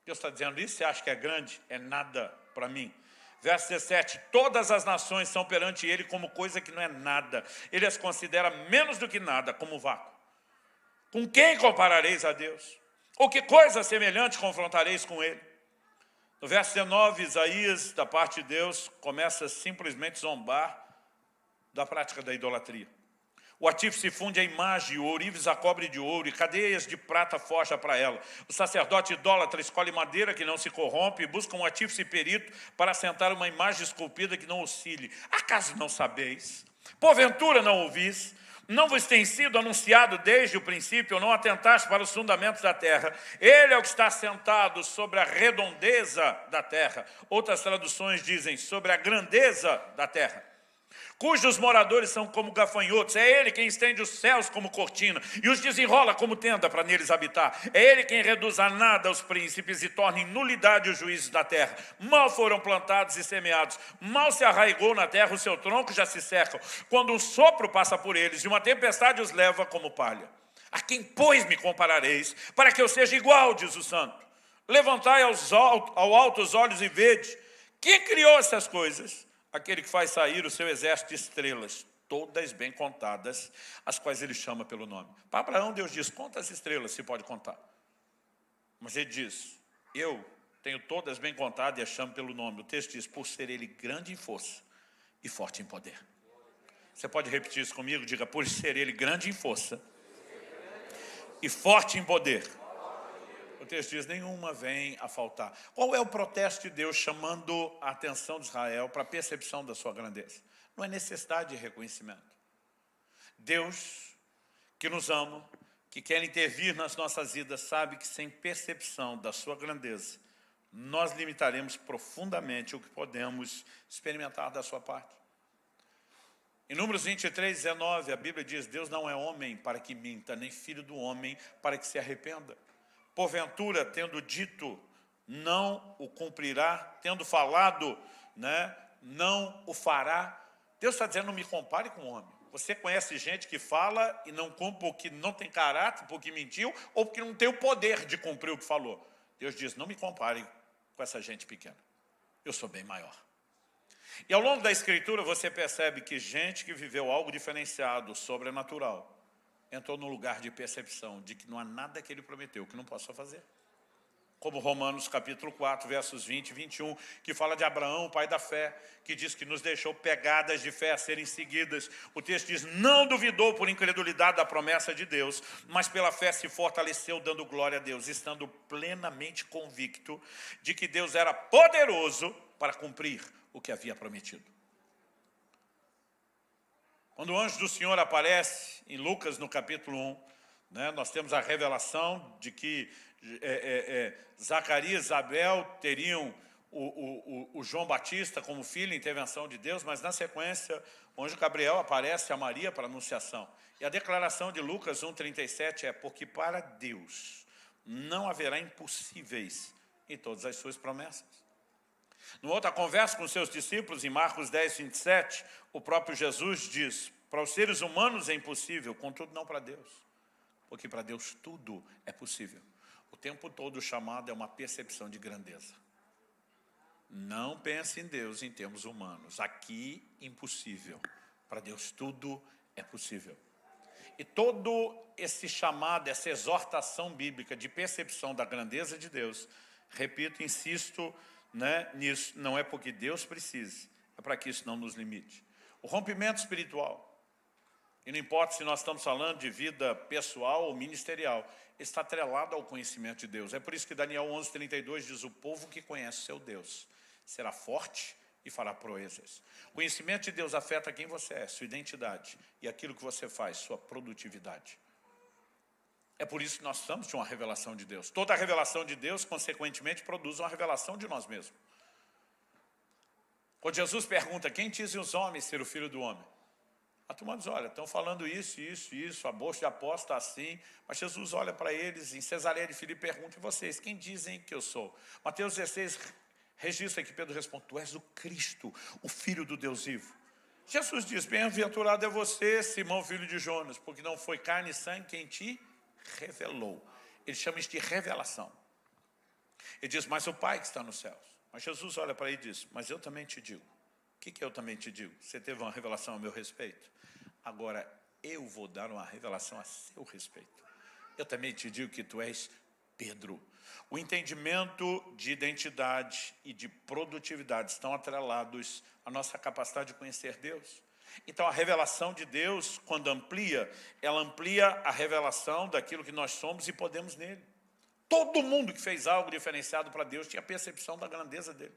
Deus está dizendo isso, você acha que é grande? É nada para mim. Verso 17, todas as nações são perante ele como coisa que não é nada. Ele as considera menos do que nada, como vácuo. Com quem comparareis a Deus? Ou que coisa semelhante confrontareis com ele? No verso 19, Isaías, da parte de Deus, começa a simplesmente zombar da prática da idolatria. O artífice funde a imagem, o ourives a cobre de ouro, e cadeias de prata forja para ela. O sacerdote idólatra escolhe madeira que não se corrompe e busca um artífice perito para assentar uma imagem esculpida que não oscile. Acaso não sabeis? Porventura não ouvis? Não vos tem sido anunciado desde o princípio, ou não atentaste para os fundamentos da terra? Ele é o que está sentado sobre a redondeza da terra. Outras traduções dizem sobre a grandeza da terra, cujos moradores são como gafanhotos. É ele quem estende os céus como cortina e os desenrola como tenda para neles habitar. É ele quem reduz a nada os príncipes e torna em nulidade os juízes da terra. Mal foram plantados e semeados, mal se arraigou na terra, o seu tronco já se seca, quando um sopro passa por eles e uma tempestade os leva como palha. A quem, pois, me comparareis, para que eu seja igual, diz o santo? Levantai ao alto os olhos e vede. Quem criou essas coisas? Aquele que faz sair o seu exército de estrelas, todas bem contadas, as quais ele chama pelo nome. Para Abraão, Deus diz, conta as estrelas, se pode contar. Mas ele diz, eu tenho todas bem contadas e as chamo pelo nome. O texto diz, por ser ele grande em força e forte em poder. Você pode repetir isso comigo? Diga, por ser ele grande em força e forte em poder. O texto diz, nenhuma vem a faltar. Qual é o protesto de Deus chamando a atenção de Israel para a percepção da sua grandeza? Não é necessidade de reconhecimento. Deus, que nos ama, que quer intervir nas nossas vidas, sabe que sem percepção da sua grandeza, nós limitaremos profundamente o que podemos experimentar da sua parte. Em Números 23, 19, a Bíblia diz, Deus não é homem para que minta, nem filho do homem para que se arrependa. Porventura, tendo dito, não o cumprirá, tendo falado, não o fará. Deus está dizendo, não me compare com o homem. Você conhece gente que fala e não cumpre porque não tem caráter, porque mentiu, ou porque não tem o poder de cumprir o que falou. Deus diz, não me compare com essa gente pequena. Eu sou bem maior. E ao longo da Escritura você percebe que gente que viveu algo diferenciado, sobrenatural, entrou num lugar de percepção de que não há nada que ele prometeu que não possa fazer. como Romanos capítulo 4, versos 20 e 21, que fala de Abraão, o pai da fé, que diz que nos deixou pegadas de fé a serem seguidas. O texto diz, não duvidou por incredulidade da promessa de Deus, mas pela fé se fortaleceu, dando glória a Deus, estando plenamente convicto de que Deus era poderoso para cumprir o que havia prometido. Quando o anjo do Senhor aparece, em Lucas, no capítulo 1, nós temos a revelação de que Zacarias e Isabel teriam o João Batista como filho, intervenção de Deus, mas na sequência o anjo Gabriel aparece a Maria para a anunciação. E a declaração de Lucas 1,37 é, porque para Deus não haverá impossíveis em todas as suas promessas. Numa outra conversa com seus discípulos, em Marcos 10, 27, o próprio Jesus diz, para os seres humanos é impossível, contudo não para Deus. Porque para Deus tudo é possível. O tempo todo o chamado é uma percepção de grandeza. Não pense em Deus em termos humanos. Aqui, impossível. Para Deus tudo é possível. E todo esse chamado, essa exortação bíblica de percepção da grandeza de Deus, repito, insisto nisso, não é porque Deus precise, é para que isso não nos limite. O rompimento espiritual, e não importa se nós estamos falando de vida pessoal ou ministerial, está atrelado ao conhecimento de Deus. É por isso que Daniel 11:32 diz, o povo que conhece seu Deus será forte e fará proezas. O conhecimento de Deus afeta quem você é, sua identidade e aquilo que você faz, sua produtividade. É por isso que nós precisamos de uma revelação de Deus. Toda a revelação de Deus, consequentemente, produz uma revelação de nós mesmos. Quando Jesus pergunta, quem dizem os homens ser o Filho do Homem? A turma diz, olha, estão falando isso, a bolsa de aposta assim. Mas Jesus olha para eles, em Cesareia de Filipe, pergunta, e vocês, quem dizem que eu sou? Mateus 16 registra que Pedro responde, tu és o Cristo, o Filho do Deus vivo. Jesus diz, bem-aventurado é você, Simão, filho de Jonas, porque não foi carne e sangue quem te revelou. Ele chama isso de revelação. Ele diz, mas o Pai que está nos céus. Mas Jesus olha para ele e diz, mas eu também te digo. O que eu também te digo? Você teve uma revelação a meu respeito. Agora, eu vou dar uma revelação a seu respeito. Eu também te digo que tu és Pedro. O entendimento de identidade e de produtividade estão atrelados à nossa capacidade de conhecer Deus. Então, a revelação de Deus, quando amplia, ela amplia a revelação daquilo que nós somos e podemos nele. Todo mundo que fez algo diferenciado para Deus tinha percepção da grandeza dele.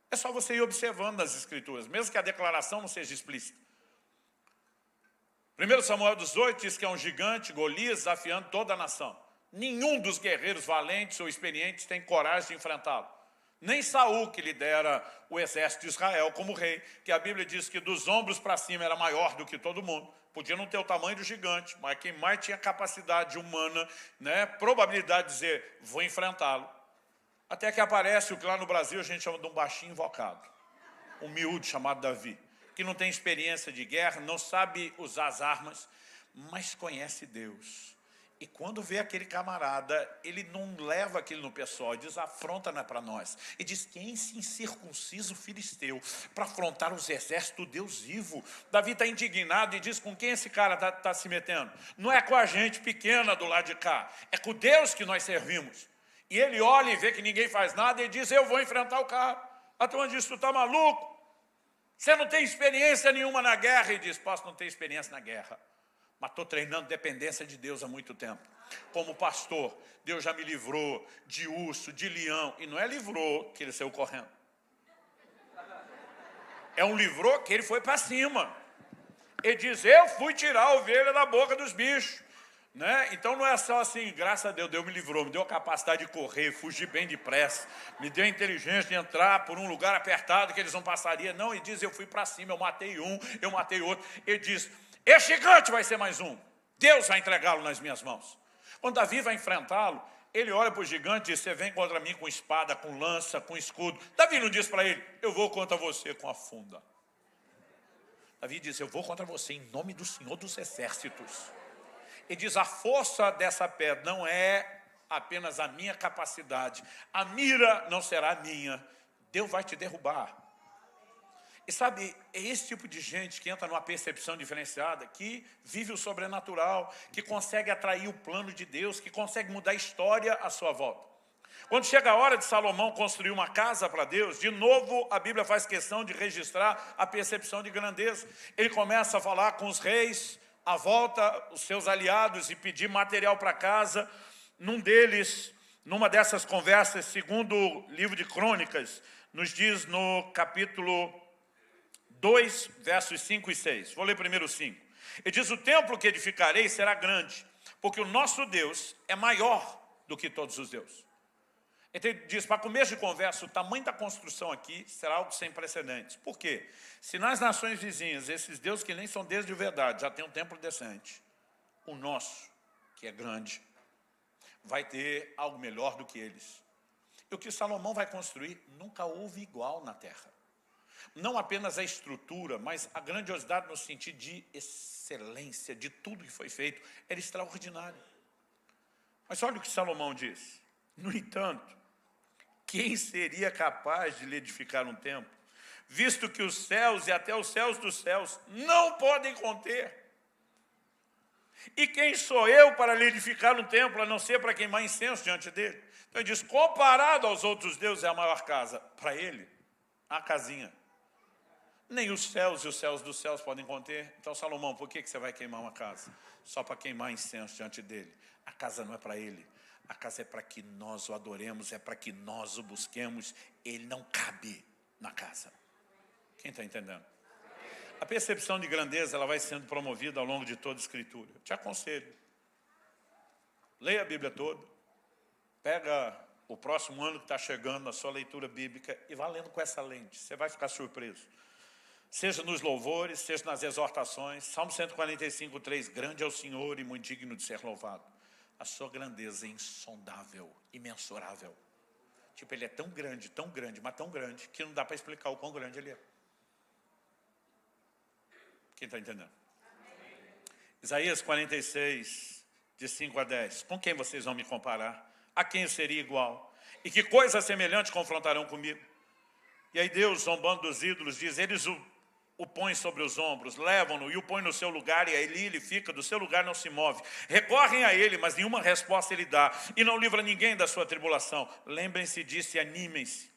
É só você ir observando nas Escrituras, mesmo que a declaração não seja explícita. 1 Samuel 18 diz que é um gigante, Golias, desafiando toda a nação. Nenhum dos guerreiros valentes ou experientes tem coragem de enfrentá-lo. Nem Saul, que lidera o exército de Israel como rei, que a Bíblia diz que dos ombros para cima era maior do que todo mundo. Podia não ter o tamanho do gigante, mas quem mais tinha capacidade humana, probabilidade de dizer, vou enfrentá-lo. Até que aparece o que lá no Brasil a gente chama de um baixinho invocado. Um miúdo chamado Davi, que não tem experiência de guerra, não sabe usar as armas, mas conhece Deus. E quando vê aquele camarada, ele não leva aquilo no pessoal, desafronta para nós. E diz, quem se incircuncisa o filisteu para afrontar os exércitos do Deus vivo? Davi está indignado e diz, com quem esse cara está se metendo? Não é com a gente pequena do lado de cá, é com o Deus que nós servimos. E ele olha e vê que ninguém faz nada e diz, eu vou enfrentar o cara. A turma diz, tu está maluco? Você não tem experiência nenhuma na guerra. E diz, posso não ter experiência na guerra, mas estou treinando dependência de Deus há muito tempo. Como pastor, Deus já me livrou de urso, de leão. E não é livrou que ele saiu correndo. É um livrou que ele foi para cima. Ele diz, eu fui tirar a ovelha da boca dos bichos. Então não é só assim, graças a Deus, Deus me livrou, me deu a capacidade de correr, fugir bem depressa, me deu a inteligência de entrar por um lugar apertado que eles não passariam. Não, ele diz, eu fui para cima, eu matei um, eu matei outro. Ele diz, esse gigante vai ser mais um. Deus vai entregá-lo nas minhas mãos. Quando Davi vai enfrentá-lo, ele olha para o gigante e diz, você vem contra mim com espada, com lança, com escudo. Davi não diz para ele, eu vou contra você com a funda. Davi diz, eu vou contra você em nome do Senhor dos Exércitos. Ele diz, a força dessa pedra não é apenas a minha capacidade. A mira não será minha. Deus vai te derrubar. E sabe, é esse tipo de gente que entra numa percepção diferenciada, que vive o sobrenatural, que consegue atrair o plano de Deus, que consegue mudar a história à sua volta. Quando chega a hora de Salomão construir uma casa para Deus, de novo a Bíblia faz questão de registrar a percepção de grandeza. Ele começa a falar com os reis, à volta, os seus aliados, e pedir material para casa. Num deles, numa dessas conversas, segundo o livro de Crônicas, nos diz no capítulo 2, versos 5 e 6. Vou ler primeiro o 5. Ele diz: o templo que edificarei será grande, porque o nosso Deus é maior do que todos os deuses. Então ele diz, para começo de conversa, o tamanho da construção aqui será algo sem precedentes. Por quê? Se nas nações vizinhas, esses deuses que nem são deuses de verdade, já tem um templo decente, o nosso, que é grande, vai ter algo melhor do que eles. E o que Salomão vai construir nunca houve igual na terra. Não apenas a estrutura, mas a grandiosidade no sentido de excelência, de tudo que foi feito, era extraordinário. Mas olha o que Salomão diz. No entanto, quem seria capaz de lhe edificar um templo, visto que os céus e até os céus dos céus não podem conter? E quem sou eu para lhe edificar um templo, a não ser para queimar incenso diante dele? Então ele diz, comparado aos outros deuses, é a maior casa. Para ele, a casinha. Nem os céus e os céus dos céus podem conter. Então, Salomão, por que você vai queimar uma casa? Só para queimar incenso diante dele. A casa não é para ele. A casa é para que nós o adoremos, é para que nós o busquemos. Ele não cabe na casa. Quem está entendendo? A percepção de grandeza, ela vai sendo promovida ao longo de toda a Escritura. Eu te aconselho. Leia a Bíblia toda. Pega o próximo ano que está chegando na sua leitura bíblica e vá lendo com essa lente. Você vai ficar surpreso. Seja nos louvores, seja nas exortações. Salmo 145, 3. Grande é o Senhor e muito digno de ser louvado. A sua grandeza é insondável, imensurável. Tipo, ele é tão grande, mas tão grande, que não dá para explicar o quão grande ele é. Quem está entendendo? Amém. Isaías 46, de 5 a 10. Com quem vocês vão me comparar? A quem eu seria igual? E que coisa semelhante confrontarão comigo? E aí Deus, zombando dos ídolos, diz, eles o põem sobre os ombros, levam-no e o põem no seu lugar, e ali ele fica, do seu lugar não se move. Recorrem a ele, mas nenhuma resposta ele dá, e não livra ninguém da sua tribulação. Lembrem-se disso e animem-se.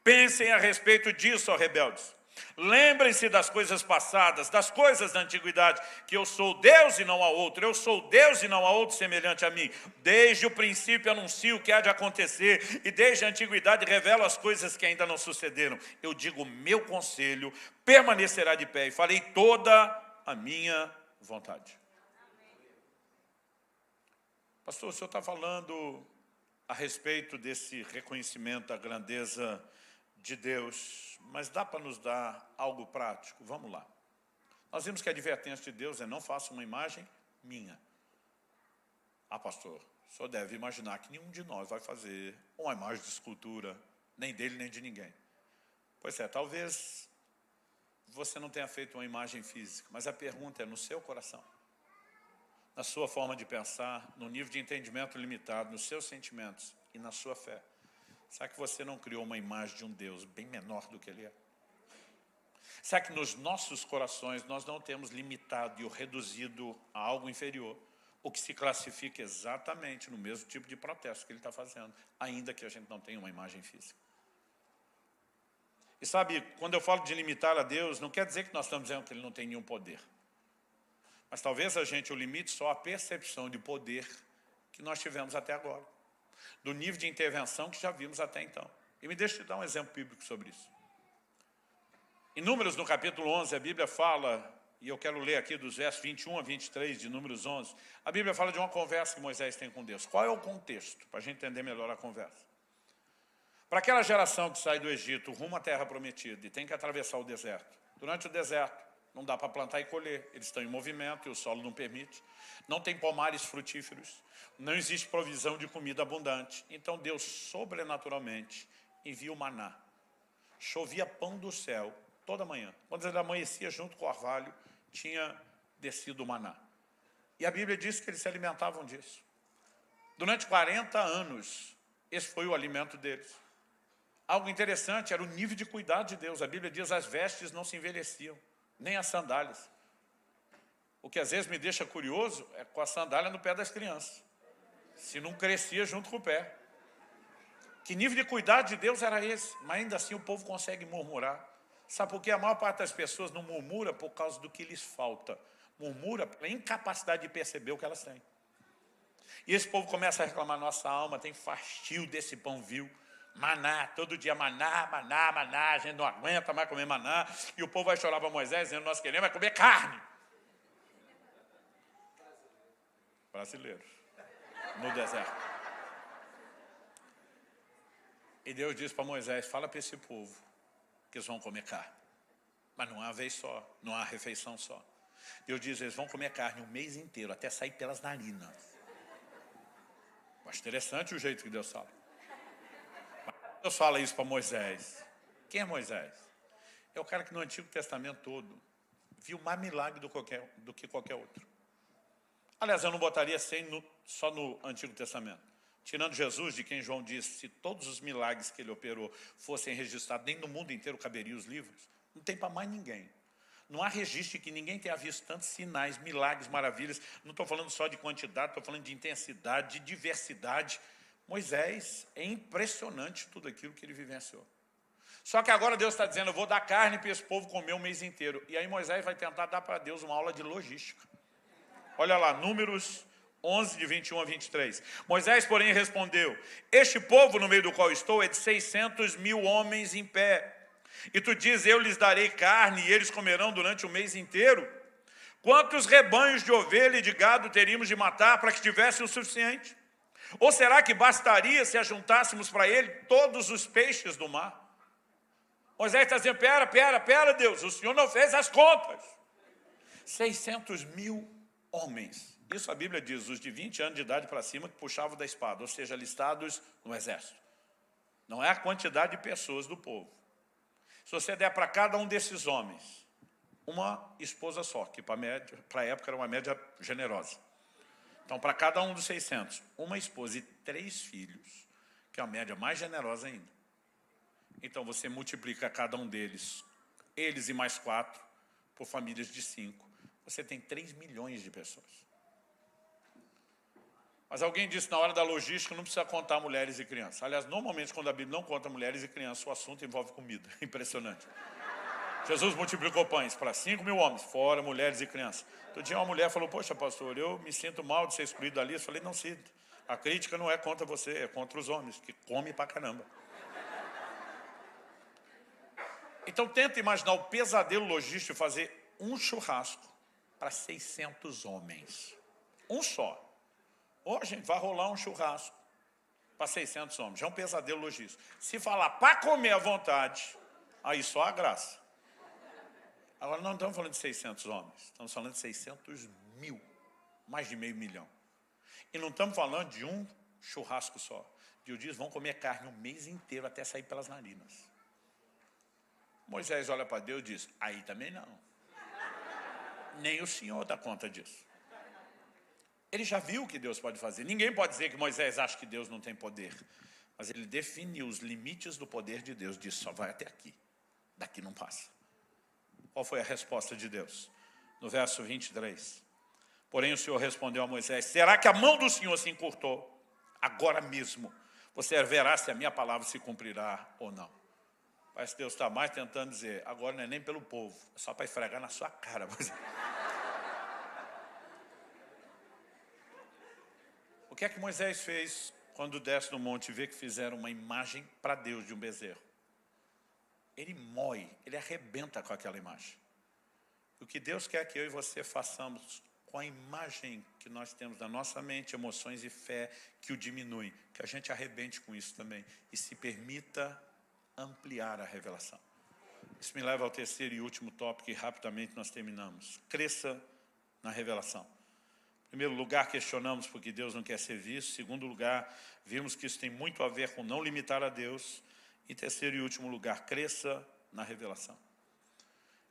Pensem a respeito disso, ó rebeldes. Lembrem-se das coisas passadas, das coisas da antiguidade, que eu sou Deus e não há outro, eu sou Deus e não há outro semelhante a mim. Desde o princípio anuncio o que há de acontecer, e desde a antiguidade revelo as coisas que ainda não sucederam. Eu digo, meu conselho permanecerá de pé, e farei toda a minha vontade. Pastor, o senhor está falando a respeito desse reconhecimento da grandeza de Deus, mas dá para nos dar algo prático? Vamos lá. Nós vimos que a advertência de Deus é: não faça uma imagem minha. Ah, pastor, o senhor deve imaginar que nenhum de nós vai fazer uma imagem de escultura, nem dele, nem de ninguém. Pois é, talvez você não tenha feito uma imagem física, mas a pergunta é no seu coração, na sua forma de pensar, no nível de entendimento limitado, nos seus sentimentos e na sua fé. Será que você não criou uma imagem de um Deus bem menor do que Ele é? Será que nos nossos corações nós não temos limitado e o reduzido a algo inferior, o que se classifica exatamente no mesmo tipo de protesto que Ele está fazendo, ainda que a gente não tenha uma imagem física? E sabe, quando eu falo de limitar a Deus, não quer dizer que nós estamos dizendo que Ele não tem nenhum poder. Mas talvez a gente o limite só à percepção de poder que nós tivemos até agora, do nível de intervenção que já vimos até então. E me deixe te dar um exemplo bíblico sobre isso. Em Números, no capítulo 11, a Bíblia fala, e eu quero ler aqui dos versos 21 a 23 de Números 11, a Bíblia fala de uma conversa que Moisés tem com Deus. Qual é o contexto, para a gente entender melhor a conversa? Para aquela geração que sai do Egito rumo à terra prometida e tem que atravessar o deserto. Durante o deserto, não dá para plantar e colher, eles estão em movimento e o solo não permite. Não tem pomares frutíferos, não existe provisão de comida abundante. Então Deus, sobrenaturalmente, envia o maná. Chovia pão do céu toda manhã. Quando ele amanhecia junto com o orvalho, tinha descido o maná. E a Bíblia diz que eles se alimentavam disso. Durante 40 anos, esse foi o alimento deles. Algo interessante era o nível de cuidado de Deus. A Bíblia diz que as vestes não se envelheciam, nem as sandálias. O que às vezes me deixa curioso é com a sandália no pé das crianças. Se não crescia junto com o pé. Que nível de cuidado de Deus era esse? Mas ainda assim o povo consegue murmurar. Sabe por quê? A maior parte das pessoas não murmura por causa do que lhes falta. Murmura pela incapacidade de perceber o que elas têm. E esse povo começa a reclamar, nossa alma tem fastio desse pão vil. Maná, todo dia maná, maná, maná, a gente não aguenta mais comer maná. E o povo vai chorar para Moisés, dizendo, nós queremos é comer carne. Brasileiros, no deserto. E Deus diz para Moisés, fala para esse povo que eles vão comer carne. Mas não há uma vez só, não há refeição só. Deus diz, eles vão comer carne um mês inteiro, até sair pelas narinas. Mas interessante o jeito que Deus fala. Mas Deus fala isso para Moisés. Quem é Moisés? É o cara que no Antigo Testamento todo viu mais milagre do que qualquer outro. Aliás, eu não botaria 100 só no Antigo Testamento. Tirando Jesus, de quem João disse, se todos os milagres que ele operou fossem registrados, nem no mundo inteiro caberiam os livros. Não tem para mais ninguém. Não há registro de que ninguém tenha visto tantos sinais, milagres, maravilhas. Não estou falando só de quantidade, estou falando de intensidade, de diversidade. Moisés, é impressionante tudo aquilo que ele vivenciou. Só que agora Deus está dizendo, eu vou dar carne para esse povo comer o mês inteiro. E aí Moisés vai tentar dar para Deus uma aula de logística. Olha lá, Números 11, de 21 a 23. Moisés, porém, respondeu, este povo no meio do qual estou é de 600 mil homens em pé. E tu dizes, eu lhes darei carne e eles comerão durante o mês inteiro? Quantos rebanhos de ovelha e de gado teríamos de matar para que tivesse o suficiente? Ou será que bastaria se ajuntássemos para ele todos os peixes do mar? Moisés está dizendo, pera, Deus, o Senhor não fez as contas. 600 mil homens. Isso a Bíblia diz, os de 20 anos de idade para cima que puxavam da espada, ou seja, listados no exército. Não é a quantidade de pessoas do povo. Se você der para cada um desses homens uma esposa só, que para a época era uma média generosa. Então, para cada um dos 600, uma esposa e 3 filhos, que é a média mais generosa ainda. Então, você multiplica cada um deles, eles e mais 4, por famílias de 5. Você tem 3 milhões de pessoas. Mas alguém disse, na hora da logística, não precisa contar mulheres e crianças. Aliás, normalmente, quando a Bíblia não conta mulheres e crianças, o assunto envolve comida. Impressionante. Jesus multiplicou pães para 5 mil homens, fora mulheres e crianças. Outro dia uma mulher falou, poxa, pastor, eu me sinto mal de ser excluído da lista. Eu falei, não sinto. A crítica não é contra você, é contra os homens, que comem pra caramba. Então, tenta imaginar o pesadelo logístico de fazer um churrasco para 600 homens. Um só. Hoje vai rolar um churrasco para 600 homens. É um pesadelo logístico. Se falar para comer à vontade, aí só a graça. Agora, não estamos falando de 600 homens. Estamos falando de 600 mil. Mais de meio milhão. E não estamos falando de um churrasco só. Deus diz, vão comer carne o mês inteiro até sair pelas narinas. Moisés olha para Deus e diz, aí também não. Nem o Senhor dá conta disso. Ele já viu o que Deus pode fazer. Ninguém pode dizer que Moisés acha que Deus não tem poder. Mas ele definiu os limites do poder de Deus. Disse, só vai até aqui. Daqui não passa. Qual foi a resposta de Deus? No verso 23. Porém o Senhor respondeu a Moisés, será que a mão do Senhor se encurtou? Agora mesmo você verá se a minha palavra se cumprirá ou não. Parece que Deus está mais tentando dizer, agora não é nem pelo povo, é só para esfregar na sua cara. O que é que Moisés fez quando desce no monte e vê que fizeram uma imagem para Deus de um bezerro? Ele mói, ele arrebenta com aquela imagem. O que Deus quer que eu e você façamos com a imagem que nós temos na nossa mente, emoções e fé que o diminuem, que a gente arrebente com isso também e se permita ampliar a revelação. Isso me leva ao terceiro e último tópico e rapidamente nós terminamos. Cresça na revelação. Em primeiro lugar, questionamos porque Deus não quer ser visto. Em segundo lugar, vimos que isso tem muito a ver com não limitar a Deus. Em terceiro e último lugar, cresça na revelação.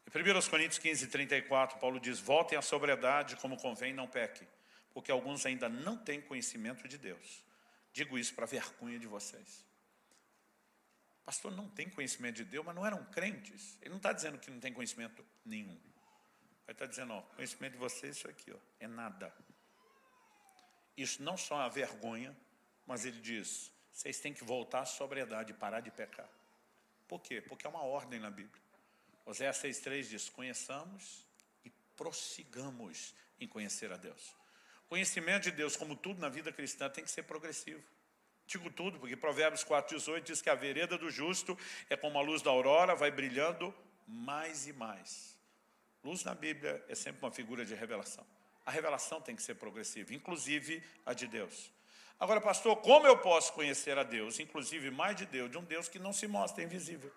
Em 1 Coríntios 15, 34, Paulo diz, voltem à sobriedade como convém, não pequem, porque alguns ainda não têm conhecimento de Deus. Digo isso para vergonha de vocês. O pastor não tem conhecimento de Deus, mas não eram crentes. Ele não está dizendo que não tem conhecimento nenhum. Ele está dizendo, ó, conhecimento de vocês, isso aqui, ó, é nada. Isso não só é uma vergonha, mas ele diz, vocês têm que voltar à sobriedade e parar de pecar. Por quê? Porque é uma ordem na Bíblia. Oséias 6,3 diz, conheçamos e prossigamos em conhecer a Deus. O conhecimento de Deus, como tudo na vida cristã, tem que ser progressivo. Digo tudo, porque Provérbios 4,18 diz que a vereda do justo é como a luz da aurora, vai brilhando mais e mais. Luz na Bíblia é sempre uma figura de revelação. A revelação tem que ser progressiva, inclusive a de Deus. Agora, pastor, como eu posso conhecer a Deus, inclusive mais de Deus, de um Deus que não se mostra, é invisível?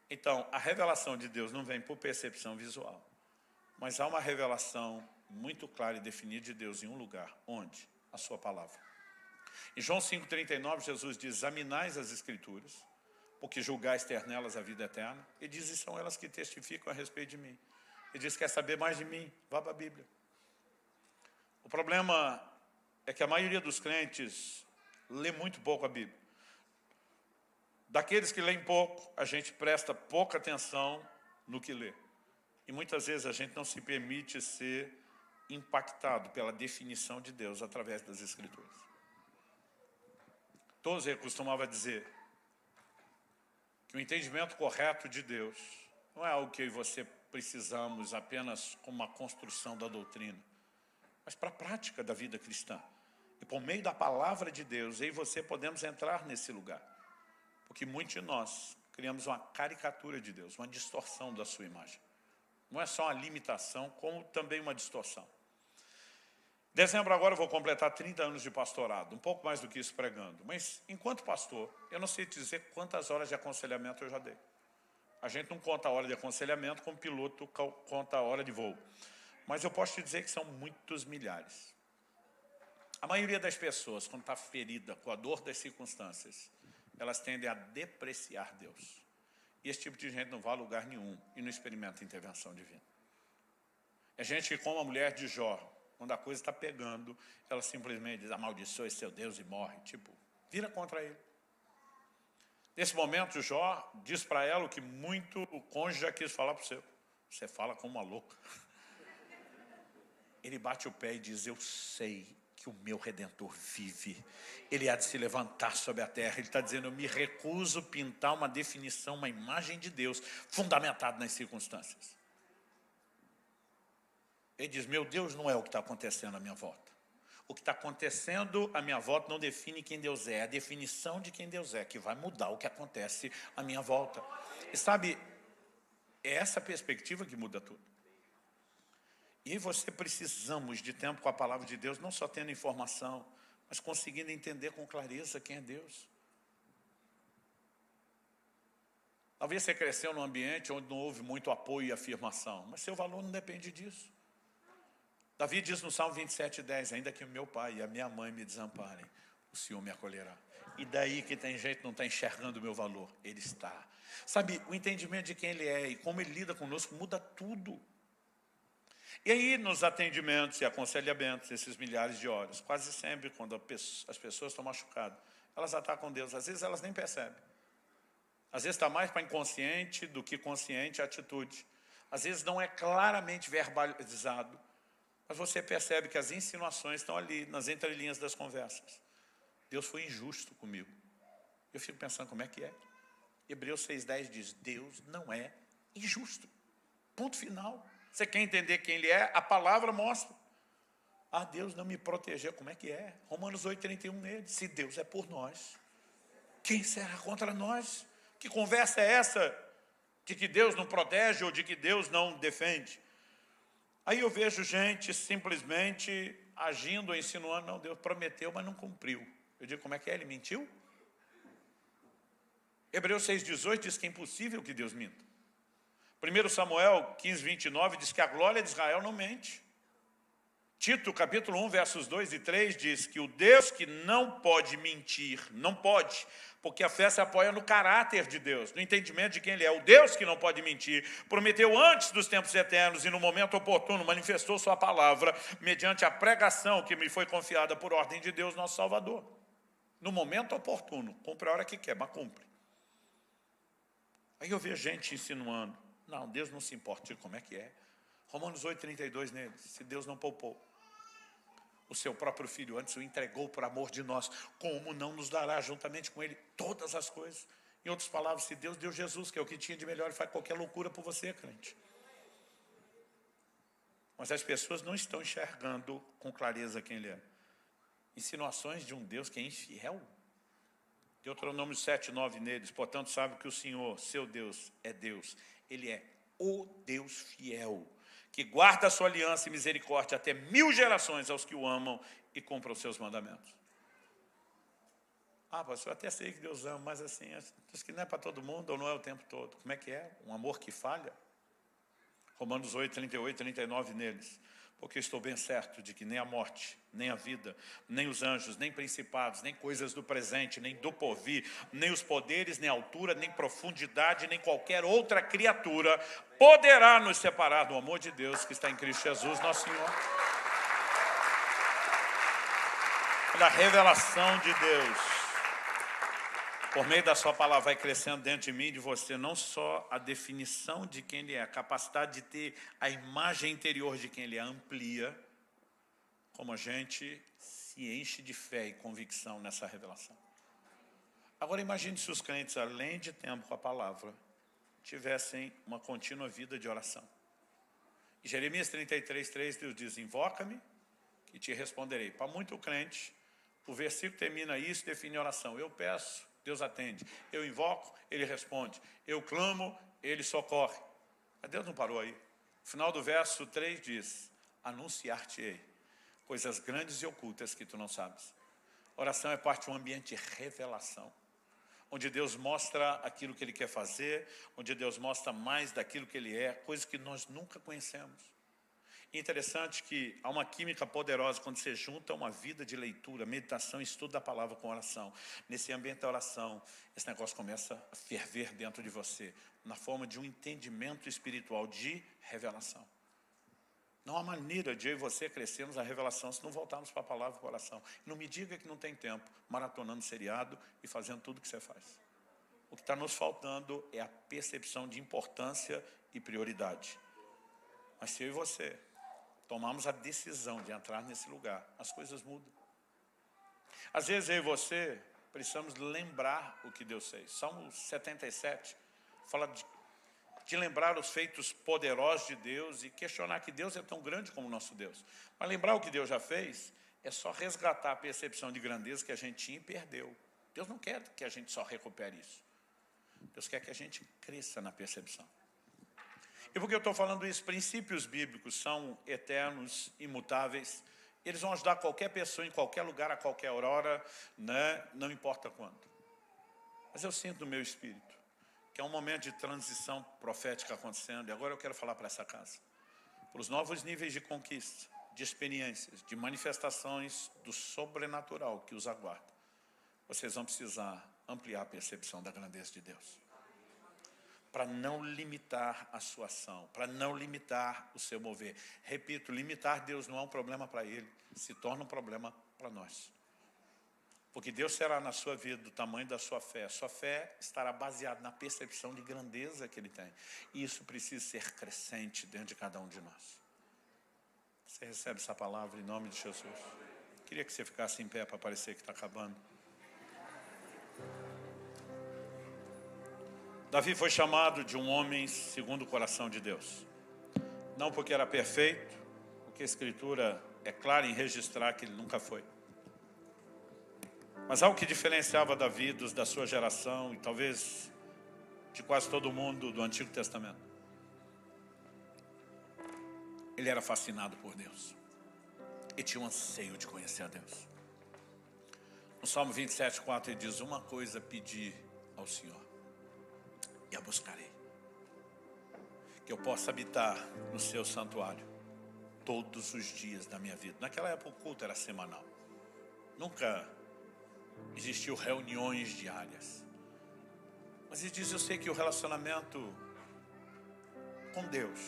Então, a revelação de Deus não vem por percepção visual, mas há uma revelação muito clara e definida de Deus em um lugar. Onde? A sua palavra. Em João 5,39, Jesus diz, examinais as Escrituras, porque julgais ter nelas a vida eterna. Ele diz, e são elas que testificam a respeito de mim. Ele diz, quer saber mais de mim? Vá para a Bíblia. O problema é que a maioria dos crentes lê muito pouco a Bíblia. Daqueles que leem pouco, a gente presta pouca atenção no que lê. E muitas vezes a gente não se permite ser impactado pela definição de Deus através das Escrituras. Todos eles costumavam dizer que o entendimento correto de Deus não é algo que eu e você precisamos apenas como uma construção da doutrina, mas para a prática da vida cristã. E por meio da palavra de Deus, eu e você podemos entrar nesse lugar. Porque muitos de nós criamos uma caricatura de Deus, uma distorção da sua imagem. Não é só uma limitação, como também uma distorção. Em dezembro agora eu vou completar 30 anos de pastorado, um pouco mais do que isso pregando. Mas, enquanto pastor, eu não sei te dizer quantas horas de aconselhamento eu já dei. A gente não conta a hora de aconselhamento como piloto conta a hora de voo. Mas eu posso te dizer que são muitos milhares. A maioria das pessoas, quando está ferida com a dor das circunstâncias, elas tendem a depreciar Deus. E esse tipo de gente não vai a lugar nenhum e não experimenta intervenção divina. É gente que, como a mulher de Jó, quando a coisa está pegando, ela simplesmente diz, amaldiçoe seu Deus e morre. Tipo, vira contra ele. Nesse momento, Jó diz para ela o que muito o cônjuge já quis falar para você. Você fala como uma louca. Ele bate o pé e diz, eu sei que o meu Redentor vive. Ele há de se levantar sobre a terra. Ele está dizendo, eu me recuso a pintar uma definição, uma imagem de Deus, fundamentada nas circunstâncias. Ele diz, meu Deus não é o que está acontecendo à minha volta. O que está acontecendo à minha volta não define quem Deus é. A definição de quem Deus é que vai mudar o que acontece à minha volta. E sabe, é essa perspectiva que muda tudo. E você precisamos de tempo com a palavra de Deus, não só tendo informação, mas conseguindo entender com clareza quem é Deus. Talvez você cresceu num ambiente onde não houve muito apoio e afirmação, mas seu valor não depende disso. Davi diz no Salmo 27:10, ainda que o meu pai e a minha mãe me desamparem, o Senhor me acolherá. E daí que tem gente que não está enxergando o meu valor, Ele está. Sabe, o entendimento de quem Ele é e como Ele lida conosco muda tudo. E aí, nos atendimentos e aconselhamentos, esses milhares de horas, quase sempre, quando as pessoas estão machucadas, elas atacam Deus. Às vezes elas nem percebem. Às vezes está mais para inconsciente do que consciente a atitude. Às vezes não é claramente verbalizado, mas você percebe que as insinuações estão ali, nas entrelinhas das conversas. Deus foi injusto comigo. Eu fico pensando, como é que é? Hebreus 6:10 diz, Deus não é injusto. Ponto final. Você quer entender quem Ele é? A palavra mostra. Ah, Deus não me protegeu. Como é que é? Romanos 8:31 nele. Se Deus é por nós, quem será contra nós? Que conversa é essa? De que Deus não protege ou de que Deus não defende? Aí eu vejo gente simplesmente agindo ou insinuando, não, Deus prometeu, mas não cumpriu. Eu digo, como é que é? Ele mentiu? Hebreus 6:18 diz que é impossível que Deus minta. 1 Samuel 15:29 diz que a glória de Israel não mente. Tito, capítulo 1, versos 2 e 3 diz que o Deus que não pode mentir, não pode, porque a fé se apoia no caráter de Deus, no entendimento de quem Ele é. O Deus que não pode mentir, prometeu antes dos tempos eternos e no momento oportuno manifestou sua palavra, mediante a pregação que me foi confiada por ordem de Deus, nosso Salvador. No momento oportuno, cumpre a hora que quer, mas cumpre. Aí eu vejo gente insinuando, não, Deus não se importa, como é que é? Romanos 8:32 nele, se Deus não poupou o seu próprio Filho, antes o entregou por amor de nós, como não nos dará juntamente com Ele todas as coisas? Em outras palavras, se Deus deu Jesus, que é o que tinha de melhor, Ele faz qualquer loucura por você, crente. Mas as pessoas não estão enxergando com clareza quem Ele é. Insinuações de um Deus que é infiel. Deuteronômio 7:9 neles, portanto, sabe que o Senhor, seu Deus, é Deus. Ele é o Deus fiel, que guarda a sua aliança e misericórdia até 1000 gerações aos que o amam e cumpram os seus mandamentos. Ah, pastor, eu até sei que Deus ama, mas assim, acho que não é para todo mundo ou não é o tempo todo. Como é que é? Um amor que falha? Romanos 8:38, 39 neles. Porque estou bem certo de que nem a morte, nem a vida, nem os anjos, nem principados, nem coisas do presente, nem do porvir, nem os poderes, nem altura, nem profundidade, nem qualquer outra criatura poderá nos separar do amor de Deus que está em Cristo Jesus, nosso Senhor. Pela revelação de Deus, por meio da sua palavra, vai crescendo dentro de mim e de você, não só a definição de quem Ele é, a capacidade de ter a imagem interior de quem Ele é, amplia, como a gente se enche de fé e convicção nessa revelação. Agora imagine se os crentes, além de tempo com a palavra, tivessem uma contínua vida de oração. Em Jeremias 33:3, Deus diz, invoca-me e te responderei. Para muito crente, o versículo termina isso e define oração. Eu peço, Deus atende. Eu invoco, Ele responde. Eu clamo, Ele socorre. Mas Deus não parou aí. O final do verso 3 diz, anunciar-te-ei coisas grandes e ocultas que tu não sabes. Oração é parte de um ambiente de revelação, onde Deus mostra aquilo que Ele quer fazer, onde Deus mostra mais daquilo que Ele é, coisas que nós nunca conhecemos. Interessante que há uma química poderosa quando você junta uma vida de leitura, meditação, estudo da palavra com oração. Nesse ambiente da oração, esse negócio começa a ferver dentro de você, na forma de um entendimento espiritual de revelação. Não há maneira de eu e você crescermos a revelação se não voltarmos para a palavra e para a oração. Não me diga que não tem tempo, maratonando seriado e fazendo tudo o que você faz. O que está nos faltando é a percepção de importância e prioridade. Mas se eu e você tomamos a decisão de entrar nesse lugar, as coisas mudam. Às vezes eu e você precisamos lembrar o que Deus fez. Salmo 77 fala de lembrar os feitos poderosos de Deus e questionar que Deus é tão grande como o nosso Deus. Mas lembrar o que Deus já fez é só resgatar a percepção de grandeza que a gente tinha e perdeu. Deus não quer que a gente só recupere isso. Deus quer que a gente cresça na percepção. E por que eu estou falando isso? Princípios bíblicos são eternos, imutáveis. Eles vão ajudar qualquer pessoa, em qualquer lugar, a qualquer hora, né? Não importa quando. Mas eu sinto no meu espírito que é um momento de transição profética acontecendo. E agora eu quero falar para essa casa. Para os novos níveis de conquista, de experiências, de manifestações do sobrenatural que os aguarda. Vocês vão precisar ampliar a percepção da grandeza de Deus. Para não limitar a sua ação, para não limitar o seu mover. Repito, limitar Deus não é um problema para Ele, se torna um problema para nós. Porque Deus será na sua vida do tamanho da sua fé. A sua fé estará baseada na percepção de grandeza que Ele tem. E isso precisa ser crescente dentro de cada um de nós. Você recebe essa palavra em nome de Jesus? Queria que você ficasse em pé para parecer que está acabando. Davi foi chamado de um homem segundo o coração de Deus. Não porque era perfeito, porque a Escritura é clara em registrar que ele nunca foi. Mas algo que diferenciava Davi da sua geração e talvez de quase todo mundo do Antigo Testamento. Ele era fascinado por Deus. E tinha um anseio de conhecer a Deus. No Salmo 27:4 ele diz, uma coisa pedi ao Senhor. E a buscarei, que eu possa habitar no seu santuário todos os dias da minha vida. Naquela época o culto era semanal, nunca existiu reuniões diárias. Mas ele diz, eu sei que o relacionamento com Deus,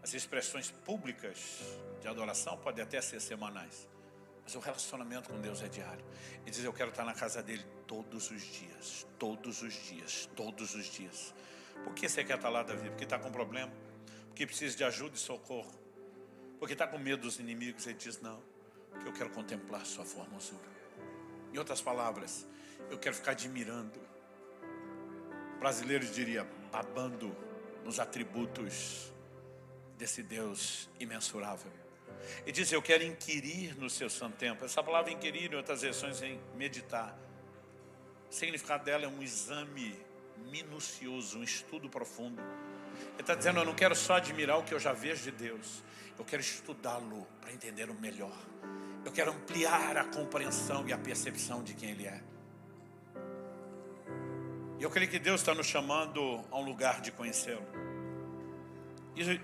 as expressões públicas de adoração podem até ser semanais, mas o relacionamento com Deus é diário. Ele diz, eu quero estar na casa dele todos os dias, todos os dias, todos os dias. Por que você quer estar lá, Davi? Porque está com problema? Porque precisa de ajuda e socorro? porque está com medo dos inimigos. Ele diz, não, que eu quero contemplar sua formosura. Em outras palavras, eu quero ficar admirando. Brasileiros diria, babando nos atributos desse Deus imensurável. E diz, eu quero inquirir no seu santo templo. Essa palavra inquirir, em outras versões, em meditar. O significado dela é um exame minucioso, um estudo profundo. Ele está dizendo, eu não quero só admirar o que eu já vejo de Deus. Eu quero estudá-lo para entender o melhor. Eu quero ampliar a compreensão e a percepção de quem Ele é. E eu creio que Deus está nos chamando a um lugar de conhecê-lo. E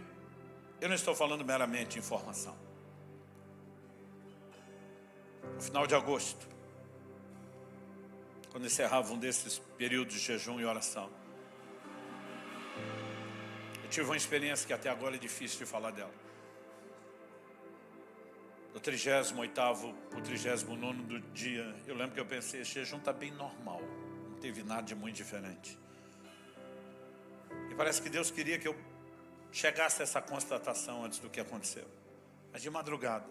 eu não estou falando meramente de informação. No final de agosto, quando encerrava um desses períodos de jejum e oração, eu tive uma experiência que até agora é difícil de falar dela. Do 38º para o 39º do dia, eu lembro que eu pensei, esse jejum está bem normal, não teve nada de muito diferente. E parece que Deus queria que eu chegasse a essa constatação antes do que aconteceu. Mas de madrugada,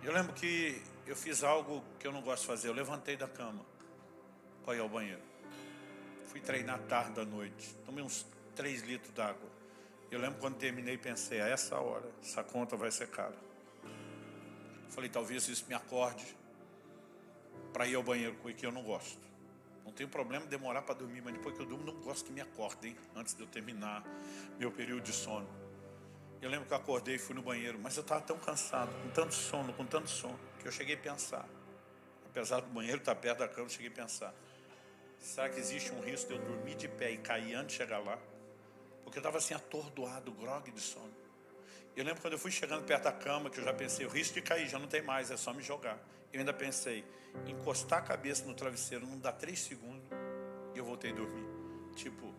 eu lembro que eu fiz algo que eu não gosto de fazer. Eu levantei da cama para ir ao banheiro. Fui treinar tarde da noite. Tomei uns 3 litros d'água. Eu lembro quando terminei, pensei, a essa hora, essa conta vai ser cara. Falei, talvez isso me acorde para ir ao banheiro, porque eu não gosto. Não tenho problema em demorar para dormir, mas depois que eu durmo, não gosto que me acordem antes de eu terminar meu período de sono. Eu lembro que eu acordei e fui no banheiro, mas eu estava tão cansado, com tanto sono, que eu cheguei a pensar. Apesar do banheiro estar perto da cama, eu cheguei a pensar. Será que existe um risco de eu dormir de pé e cair antes de chegar lá? Porque eu estava assim atordoado, grogue de sono. Eu lembro quando eu fui chegando perto da cama, que eu já pensei, o risco de cair já não tem mais, é só me jogar. Eu ainda pensei, encostar a cabeça no travesseiro, não dá 3 segundos, e eu voltei a dormir. Tipo,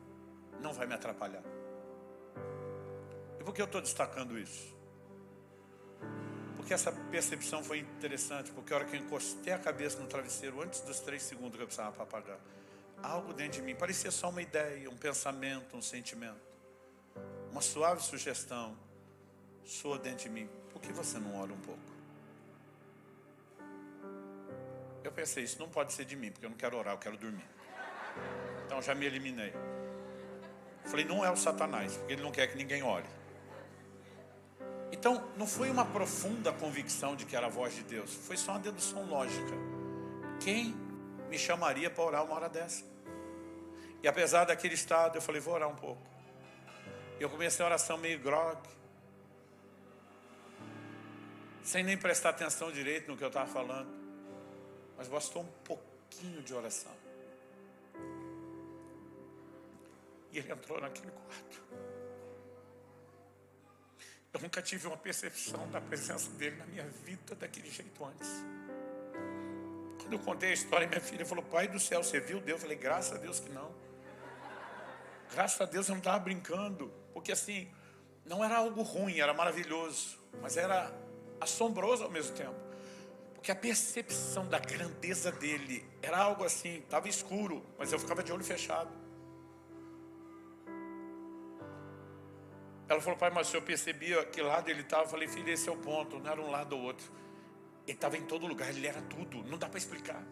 não vai me atrapalhar. E por que eu estou destacando isso? Porque essa percepção foi interessante, porque a hora que eu encostei a cabeça no travesseiro, antes dos 3 segundos que eu precisava para apagar, algo dentro de mim, parecia só uma ideia, um pensamento, um sentimento. Uma suave sugestão soa dentro de mim. Por que você não ora um pouco? Eu pensei, isso não pode ser de mim, porque eu não quero orar, eu quero dormir. Então já me eliminei. Falei, não é o Satanás, porque ele não quer que ninguém ore. Então, não foi uma profunda convicção de que era a voz de Deus. Foi só uma dedução lógica. Quem me chamaria para orar uma hora dessa? E apesar daquele estado, eu falei, vou orar um pouco. E eu comecei a oração meio grogue, sem nem prestar atenção direito no que eu estava falando. Mas bastou um pouquinho de oração. E ele entrou naquele quarto. Eu nunca tive uma percepção da presença dele na minha vida daquele jeito antes. Quando eu contei a história, minha filha falou, pai do céu, você viu Deus? Eu falei, graças a Deus que não. Graças a Deus eu não estava brincando. Porque assim, não era algo ruim, era maravilhoso. Mas era assombroso ao mesmo tempo. Porque a percepção da grandeza dele era algo assim, estava escuro, mas eu ficava de olho fechado. Ela falou, pai, mas eu percebia que lado ele estava. Eu falei, filha, esse é o ponto, não era um lado ou outro. Ele estava em todo lugar, ele era tudo, não dá para explicar.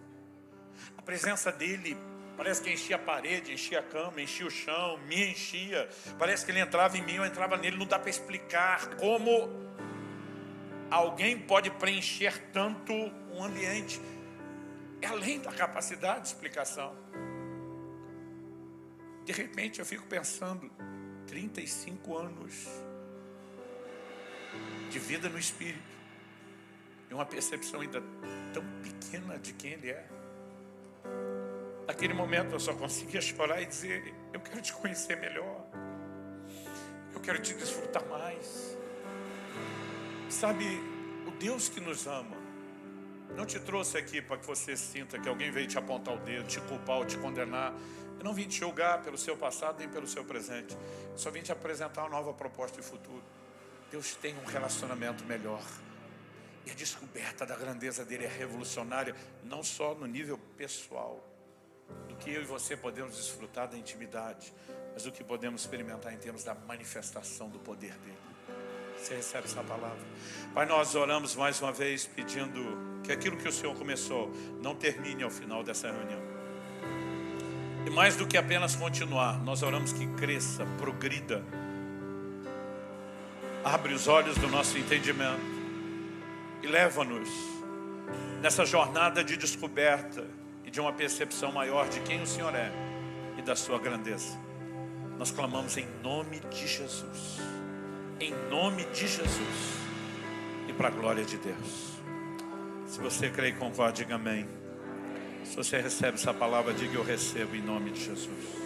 A presença dele parece que enchia a parede, enchia a cama, enchia o chão, me enchia. Parece que ele entrava em mim, eu entrava nele, não dá para explicar como alguém pode preencher tanto um ambiente. É além da capacidade de explicação. De repente eu fico pensando, 35 anos de vida no Espírito e uma percepção ainda tão pequena de quem Ele é. Naquele momento eu só conseguia chorar e dizer, eu quero te conhecer melhor, eu quero te desfrutar mais. Sabe, o Deus que nos ama não te trouxe aqui para que você sinta que alguém veio te apontar o dedo, te culpar ou te condenar. Eu não vim te julgar pelo seu passado nem pelo seu presente. Eu só vim te apresentar uma nova proposta de futuro. Deus tem um relacionamento melhor. E a descoberta da grandeza dele é revolucionária, não só no nível pessoal, do que eu e você podemos desfrutar da intimidade, mas do que podemos experimentar em termos da manifestação do poder dele. Você recebe essa palavra? Pai, nós oramos mais uma vez pedindo que aquilo que o Senhor começou não termine ao final dessa reunião. E mais do que apenas continuar, nós oramos que cresça, progrida. Abre os olhos do nosso entendimento e leva-nos nessa jornada de descoberta e de uma percepção maior de quem o Senhor é e da sua grandeza. Nós clamamos em nome de Jesus. Em nome de Jesus. E para a glória de Deus. Se você crê e concorda, diga amém. Se você recebe essa palavra, diga eu recebo em nome de Jesus.